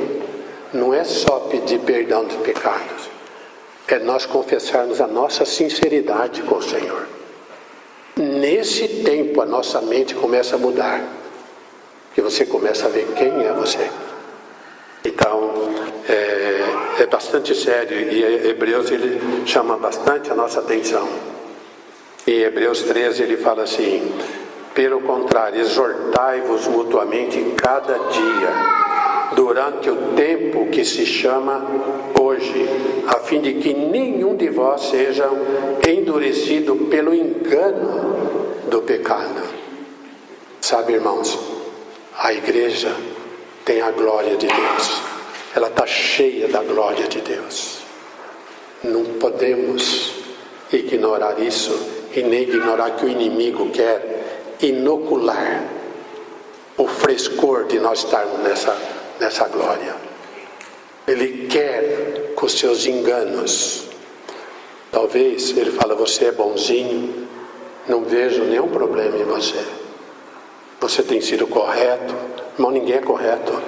não é só pedir perdão dos pecados, é nós confessarmos a nossa sinceridade com o Senhor. Nesse tempo a nossa mente começa a mudar, que você começa a ver quem é você. Então é bastante sério, e Hebreus ele chama bastante a nossa atenção. Em Hebreus 13 ele fala assim: pelo contrário, exortai-vos mutuamente cada dia, durante o tempo que se chama hoje, a fim de que nenhum de vós seja endurecido pelo engano do pecado. Sabe, irmãos, a igreja tem a glória de Deus, ela está cheia da glória de Deus. Não podemos ignorar isso e nem ignorar que o inimigo quer inocular o frescor de nós estarmos nessa glória. Ele quer com seus enganos. Talvez ele fala: você é bonzinho, não vejo nenhum problema em você. Você tem sido correto. Irmão, ninguém é correto.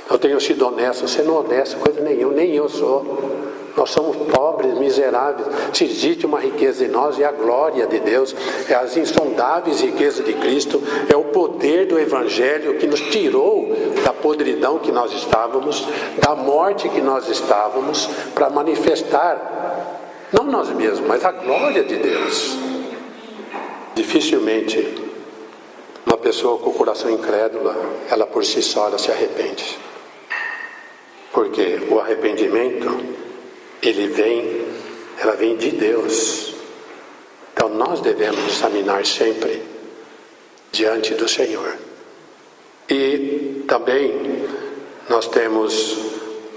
Eu tenho sido honesto. Você não é honesto, coisa nenhuma, nem eu sou. Nós somos pobres, miseráveis. Se existe uma riqueza em nós, é a glória de Deus, é as insondáveis riquezas de Cristo, é o poder do Evangelho que nos tirou da da podridão que nós estávamos, da morte que nós estávamos, para manifestar, não nós mesmos, mas a glória de Deus. Dificilmente uma pessoa com o coração incrédula, ela por si só ela se arrepende. Porque o arrependimento, ela vem de Deus. Então nós devemos examinar sempre diante do Senhor. E também nós temos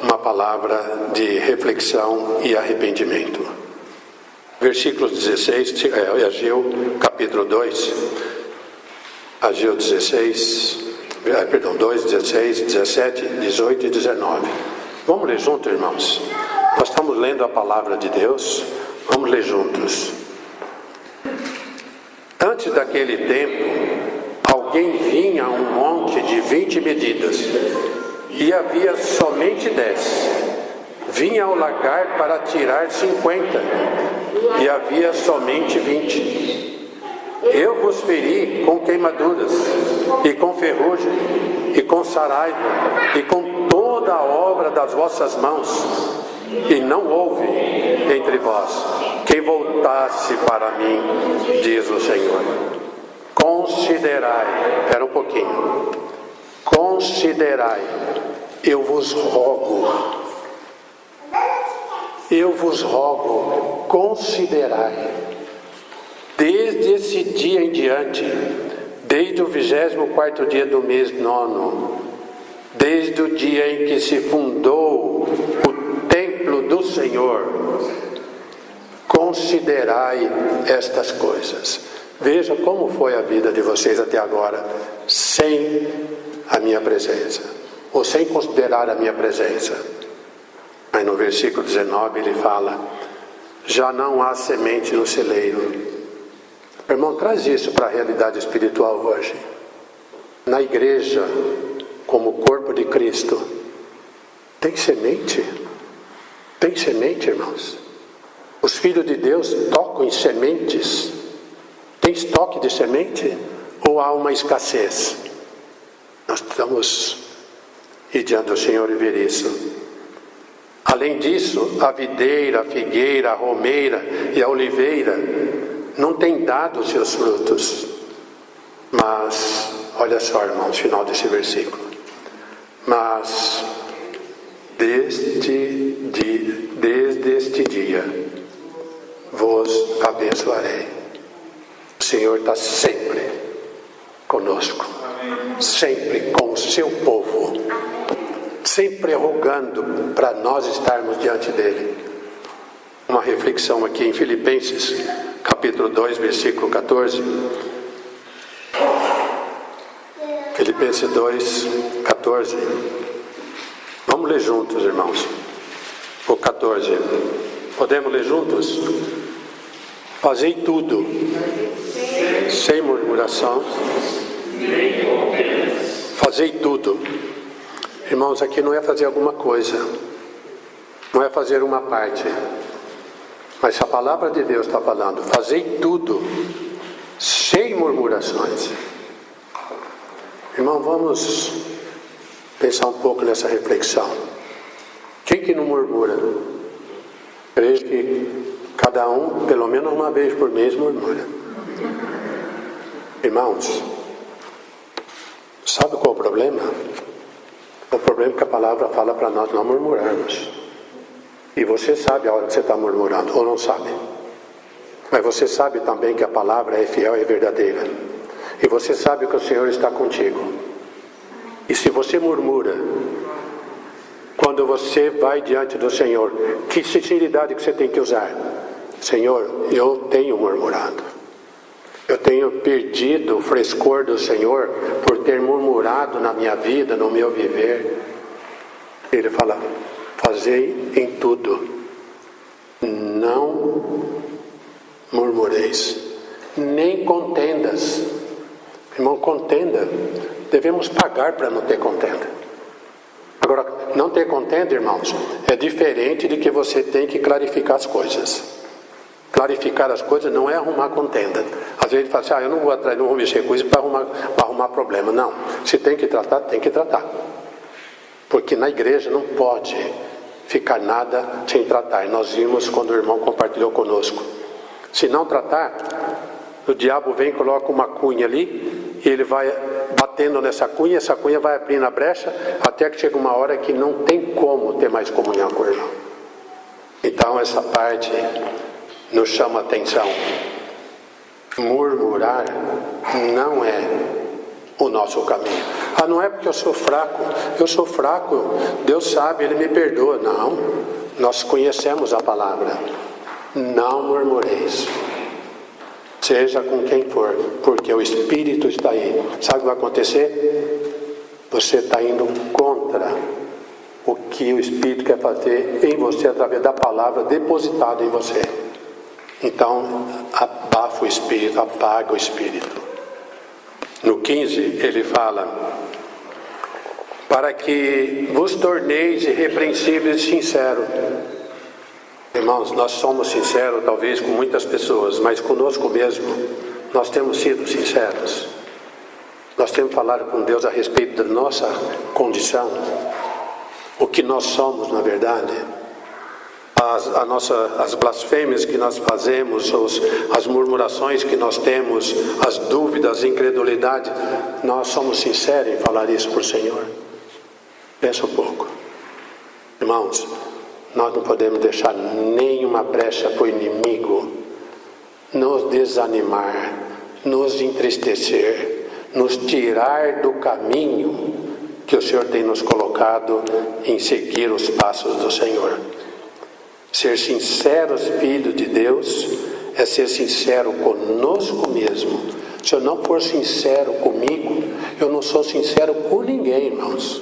uma palavra de reflexão e arrependimento. Versículo 16, Ageu capítulo 2, Ageu 16, 2, 16, 17, 18 e 19. Vamos ler juntos, irmãos? Nós estamos lendo a palavra de Deus, vamos ler juntos. Antes daquele tempo, alguém vinha a um monte de 20 medidas, e havia somente 10. Vinha ao lagar para tirar 50, e havia somente 20. Eu vos feri com queimaduras, e com ferrugem, e com saraiva, e com toda a obra das vossas mãos, e não houve entre vós quem voltasse para mim, diz o Senhor. Considerai, espera um pouquinho, considerai, eu vos rogo, considerai, desde esse dia em diante, desde o 24º dia do mês 9, desde o dia em que se fundou o templo do Senhor, considerai estas coisas. Veja como foi a vida de vocês até agora, sem a minha presença, ou sem considerar a minha presença. Aí no versículo 19 ele fala: já não há semente no celeiro. Irmão, traz isso para a realidade espiritual hoje. Na igreja, como corpo de Cristo, tem semente? Tem semente, irmãos? Os filhos de Deus tocam em sementes? Tem estoque de semente? Ou há uma escassez? Nós estamos ir diante do Senhor e ver isso. Além disso, a videira, a figueira, a romeira e a oliveira não têm dado os seus frutos. Mas, olha só, irmãos, final desse versículo. Mas, desde este dia, vos abençoarei. O Senhor está sempre conosco, sempre com o seu povo, sempre rogando para nós estarmos diante dele. Uma reflexão aqui em Filipenses, capítulo 2, versículo 14. Filipenses 2, 14. Vamos ler juntos, irmãos. O 14. Podemos ler juntos? Fazei tudo sem murmuração. Fazei tudo. Irmãos, aqui não é fazer alguma coisa, não é fazer uma parte, mas a palavra de Deus está falando: fazei tudo sem murmurações. Irmão, vamos pensar um pouco nessa reflexão. Quem que não murmura? Creio que cada um, pelo menos uma vez por mês, murmura. Irmãos, sabe qual é o problema? O problema é que a palavra fala para nós não murmurarmos. E você sabe a hora que você está murmurando, ou não sabe? Mas você sabe também que a palavra é fiel e verdadeira. E você sabe que o Senhor está contigo. E se você murmura, quando você vai diante do Senhor, que sinceridade que você tem que usar? Senhor, eu tenho murmurado. Eu tenho perdido o frescor do Senhor por ter murmurado na minha vida, no meu viver. Ele fala: fazei em tudo, não murmureis, nem contendas. Irmão, contenda, devemos pagar para não ter contenda. Agora, não ter contenda, irmãos, é diferente de que você tem que clarificar as coisas. Clarificar as coisas não é arrumar contenda. Às vezes fala assim: eu não vou atrás, não vou mexer com isso para arrumar problema. Não, se tem que tratar, tem que tratar. Porque na igreja não pode ficar nada sem tratar. Nós vimos quando o irmão compartilhou conosco. Se não tratar, o diabo vem e coloca uma cunha ali, e ele vai batendo nessa cunha, essa cunha vai abrindo a brecha, até que chega uma hora que não tem como ter mais comunhão com o irmão. Então essa parte nos chama a atenção. Murmurar não é o nosso caminho. Não é porque eu sou fraco, Deus sabe, Ele me perdoa. Não, nós conhecemos a palavra. Não murmureis, seja com quem for, porque o Espírito está aí. Sabe o que vai acontecer? Você está indo contra o que o Espírito quer fazer em você através da palavra depositada em você. Então, abafa o Espírito, apaga o Espírito. No 15, ele fala: para que vos torneis irrepreensíveis e sinceros. Irmãos, nós somos sinceros talvez com muitas pessoas, mas conosco mesmo nós temos sido sinceros. Nós temos falado com Deus a respeito da nossa condição, o que nós somos na verdade. As blasfêmias que nós fazemos, as murmurações que nós temos, as dúvidas, a incredulidade, nós somos sinceros em falar isso por Senhor? Pensa um pouco. Irmãos, nós não podemos deixar nenhuma brecha para o inimigo nos desanimar, nos entristecer, nos tirar do caminho que o Senhor tem nos colocado em seguir os passos do Senhor. Ser sinceros, filho de Deus, é ser sincero conosco mesmo. Se eu não for sincero comigo, eu não sou sincero com ninguém, irmãos.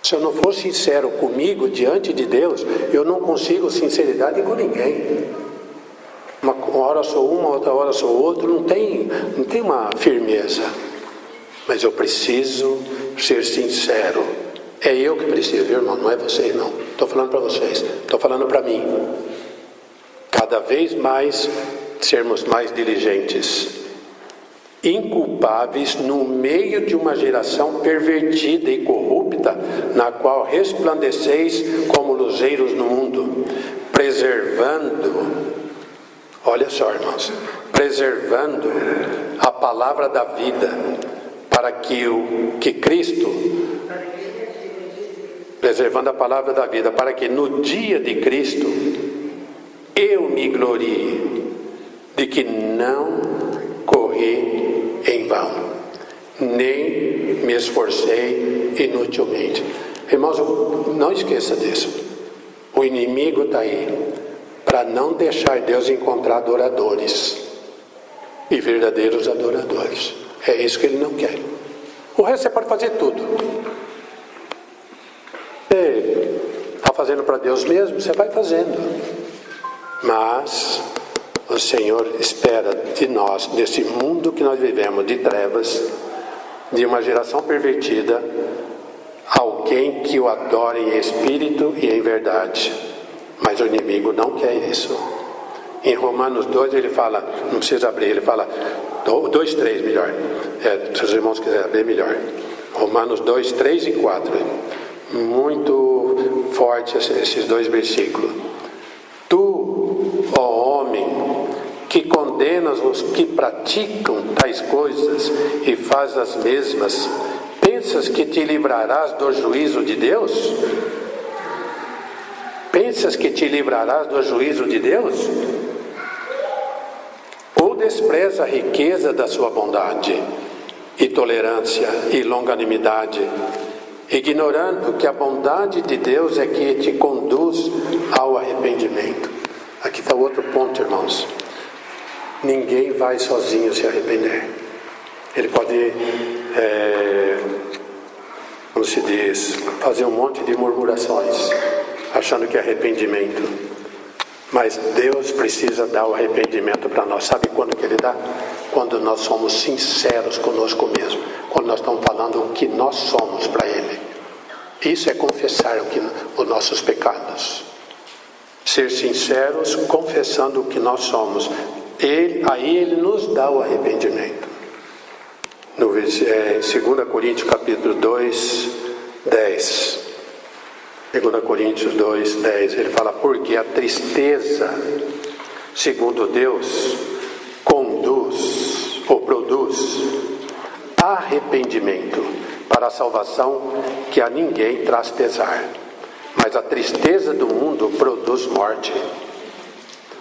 Se eu não for sincero comigo diante de Deus, eu não consigo sinceridade com ninguém. Uma hora sou uma, outra hora sou outra, não tem uma firmeza. Mas eu preciso ser sincero. É eu que preciso, viu, irmão? Não é vocês, não. Estou falando para vocês, estou falando para mim. Cada vez mais sermos mais diligentes, inculpáveis no meio de uma geração pervertida e corrupta, na qual resplandeceis como luzeiros no mundo, preservando, olha só, irmãos, preservando a palavra da vida, para que Cristo, preservando a palavra da vida, para que no dia de Cristo eu me glorie de que não corri em vão, nem me esforcei inutilmente. Irmãos, não esqueça disso. O inimigo está aí para não deixar Deus encontrar adoradores e verdadeiros adoradores. É isso que ele não quer. O resto você pode fazer tudo. Você está fazendo para Deus mesmo, você vai fazendo. Mas o Senhor espera de nós, nesse mundo que nós vivemos de trevas, de uma geração pervertida, alguém que o adore em espírito e em verdade. Mas o inimigo não quer isso. Em Romanos 2 ele fala, não precisa abrir, ele fala 2:3 melhor, se os irmãos quiserem abrir melhor. Romanos 2, 3 e 4, muito forte esses dois versículos. Tu, ó homem, que condenas os que praticam tais coisas e faz as mesmas, pensas que te livrarás do juízo de Deus? Pensas que te livrarás do juízo de Deus? Ou despreza a riqueza da sua bondade e tolerância e longanimidade, ignorando que a bondade de Deus é que te conduz ao arrependimento. Aqui está outro ponto, irmãos. Ninguém vai sozinho se arrepender. Ele pode, como se diz, fazer um monte de murmurações, achando que é arrependimento. Mas Deus precisa dar o arrependimento para nós. Sabe quando que Ele dá? Quando nós somos sinceros conosco mesmo. Quando nós estamos falando o que nós somos para Ele. Isso é confessar os nossos pecados. Ser sinceros, confessando o que nós somos. Aí Ele nos dá o arrependimento. Em 2 Coríntios capítulo 2, 10. 2 Coríntios 2, 10. Ele fala, porque a tristeza, segundo Deus, conduz ou produz arrependimento para a salvação que a ninguém traz pesar. Mas a tristeza do mundo produz morte.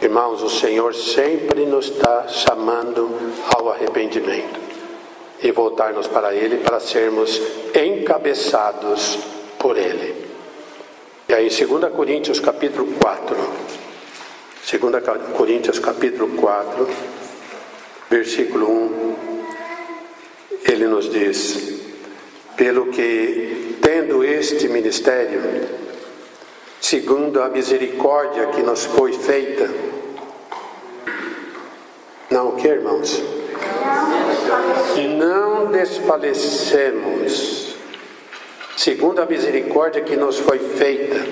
Irmãos, o Senhor sempre nos está chamando ao arrependimento e voltarmos para Ele para sermos encabeçados por Ele. E aí, 2 Coríntios capítulo 4, 2 Coríntios capítulo 4, versículo 1, ele nos diz, pelo que, tendo este ministério, segundo a misericórdia que nos foi feita, não o que, irmãos? Não desfalecemos, segundo a misericórdia que nos foi feita,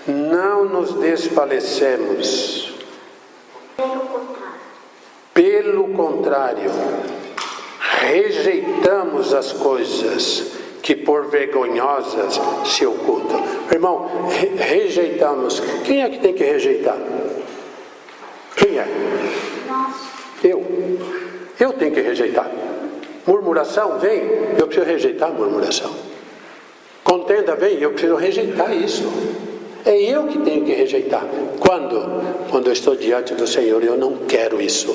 não nos desfalecemos. Pelo contrário, rejeitamos as coisas que por vergonhosas se ocultam. Irmão, rejeitamos. Quem é que tem que rejeitar? Quem é? Eu tenho que rejeitar. Murmuração, vem, eu preciso rejeitar a murmuração. Contenda, vem, eu preciso rejeitar isso. É eu que tenho que rejeitar. Quando? Quando eu estou diante do Senhor, eu não quero isso.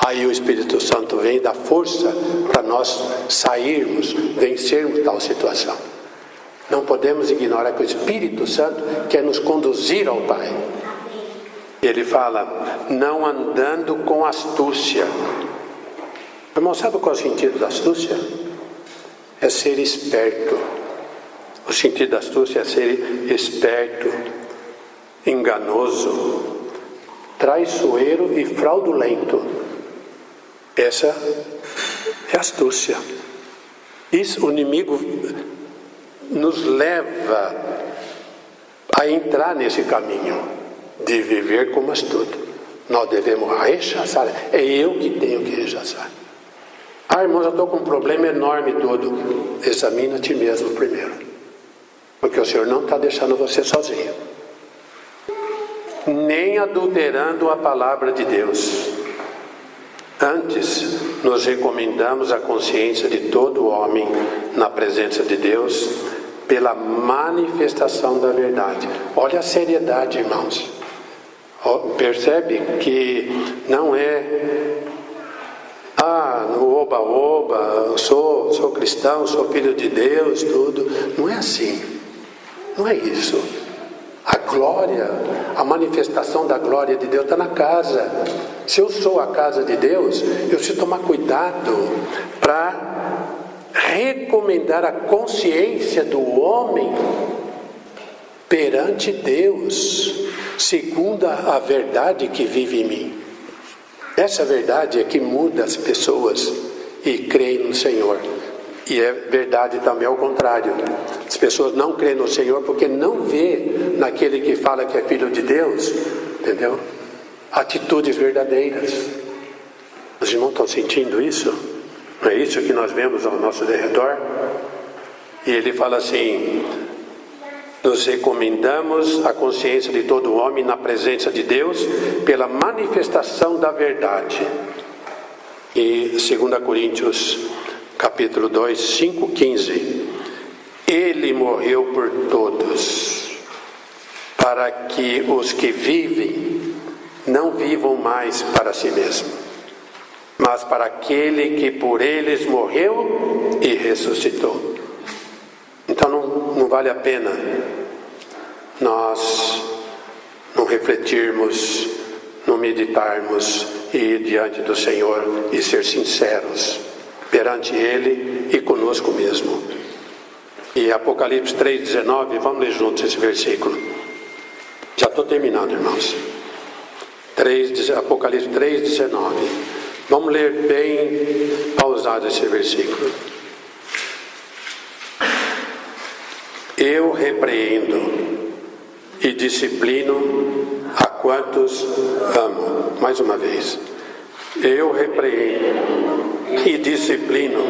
Aí o Espírito Santo vem e dá força para nós sairmos, vencermos tal situação. Não podemos ignorar que o Espírito Santo quer nos conduzir ao Pai. Ele fala, não andando com astúcia. Irmão, sabe qual é o sentido da astúcia? É ser esperto. O sentido da astúcia é ser esperto, enganoso, traiçoeiro e fraudulento. Essa é astúcia. Isso, o inimigo nos leva a entrar nesse caminho de viver como astuto. Nós devemos rechaçar. É eu que tenho que rechaçar. Ah, irmão, eu estou com um problema enorme todo. Examina a ti mesmo primeiro. Porque o Senhor não está deixando você sozinho. Nem adulterando a palavra de Deus. Antes, nos recomendamos a consciência de todo homem na presença de Deus pela manifestação da verdade. Olha a seriedade, irmãos. Percebe que não é no oba-oba, sou cristão, sou filho de Deus, tudo. Não é assim. Não é isso. A glória, a manifestação da glória de Deus está na casa. Se eu sou a casa de Deus, eu preciso tomar cuidado para recomendar a consciência do homem perante Deus, segundo a verdade que vive em mim. Essa verdade é que muda as pessoas e creem no Senhor. E é verdade também ao contrário. As pessoas não creem no Senhor porque não vê naquele que fala que é filho de Deus, entendeu? Atitudes verdadeiras. Os irmãos estão sentindo isso? Não é isso que nós vemos ao nosso redor? E ele fala assim, nos recomendamos a consciência de todo homem na presença de Deus pela manifestação da verdade. E 2 Coríntios capítulo 2, 5:15. Ele morreu por todos, para que os que vivem não vivam mais para si mesmos, mas para aquele que por eles morreu e ressuscitou. Então não vale a pena nós não refletirmos, não meditarmos e ir diante do Senhor e ser sinceros perante Ele e conosco mesmo. E Apocalipse 3,19, vamos ler juntos esse versículo. Já estou terminando, irmãos. Apocalipse 3,19. Vamos ler bem pausado esse versículo. Eu repreendo e disciplino a quantos amo. Mais uma vez. Eu repreendo e disciplino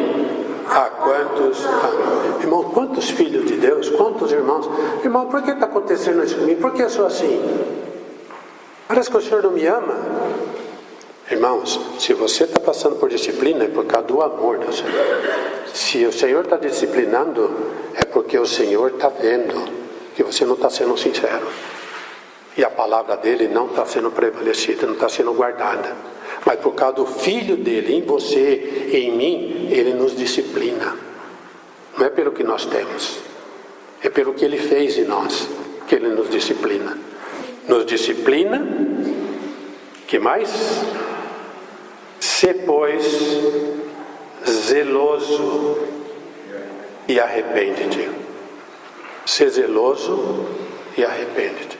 a quantos amo. Irmão, quantos filhos de Deus, tantos irmãos. Irmão, por que está acontecendo isso comigo? Por que eu sou assim? Parece que o Senhor não me ama. Irmãos, se você está passando por disciplina, é por causa do amor do Senhor. Se o Senhor está disciplinando, é porque o Senhor está vendo que você não está sendo sincero. E a palavra dele não está sendo prevalecida, não está sendo guardada. Mas por causa do Filho dele, em você, em mim, ele nos disciplina. Não é pelo que nós temos, é pelo que ele fez em nós, que ele nos disciplina. Nos disciplina, que mais? Se pois zeloso e arrepende-te. Ser zeloso e arrepende-te.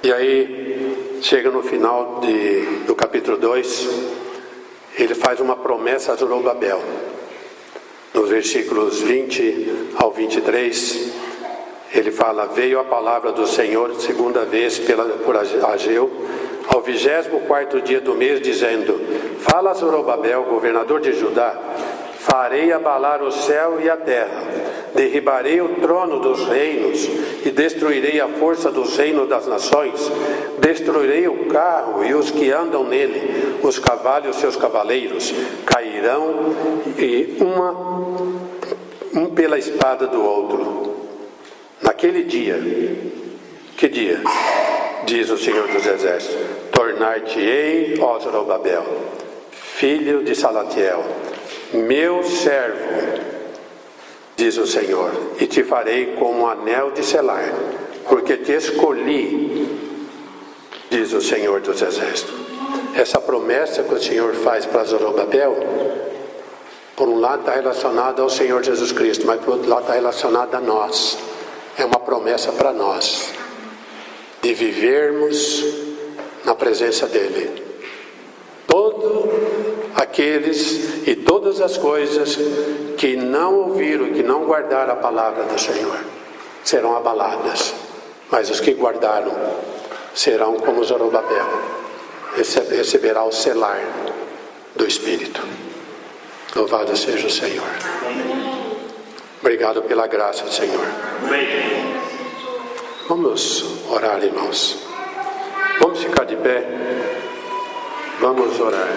E aí, chega no final do capítulo 2, ele faz uma promessa a Zorobabel. Nos versículos 20 ao 23, ele fala: veio a palavra do Senhor segunda vez por Ageu, ao 24º dia do mês, dizendo: fala a Zorobabel, governador de Judá, farei abalar o céu e a terra, derribarei o trono dos reinos e destruirei a força dos reinos das nações, destruirei o carro e os que andam nele, os cavalos e os seus cavaleiros cairão, e um pela espada do outro. Naquele dia, que dia? Diz o Senhor dos Exércitos: tornar-te-ei, ó Zorobabel, filho de Salatiel, meu servo, diz o Senhor, e te farei como um anel de selar, porque te escolhi, diz o Senhor dos Exércitos. Essa promessa que o Senhor faz para Zorobabel, por um lado está relacionada ao Senhor Jesus Cristo, mas por outro lado está relacionada a nós. É uma promessa para nós, de vivermos na presença dEle. Todos aqueles e todas as coisas que não ouviram e que não guardaram a palavra do Senhor serão abaladas, mas os que guardaram serão como Zorobabel, receberá o selar do Espírito. Louvado seja o Senhor. Obrigado pela graça do Senhor. Vamos orar, irmãos. Vamos ficar de pé. Vamos orar.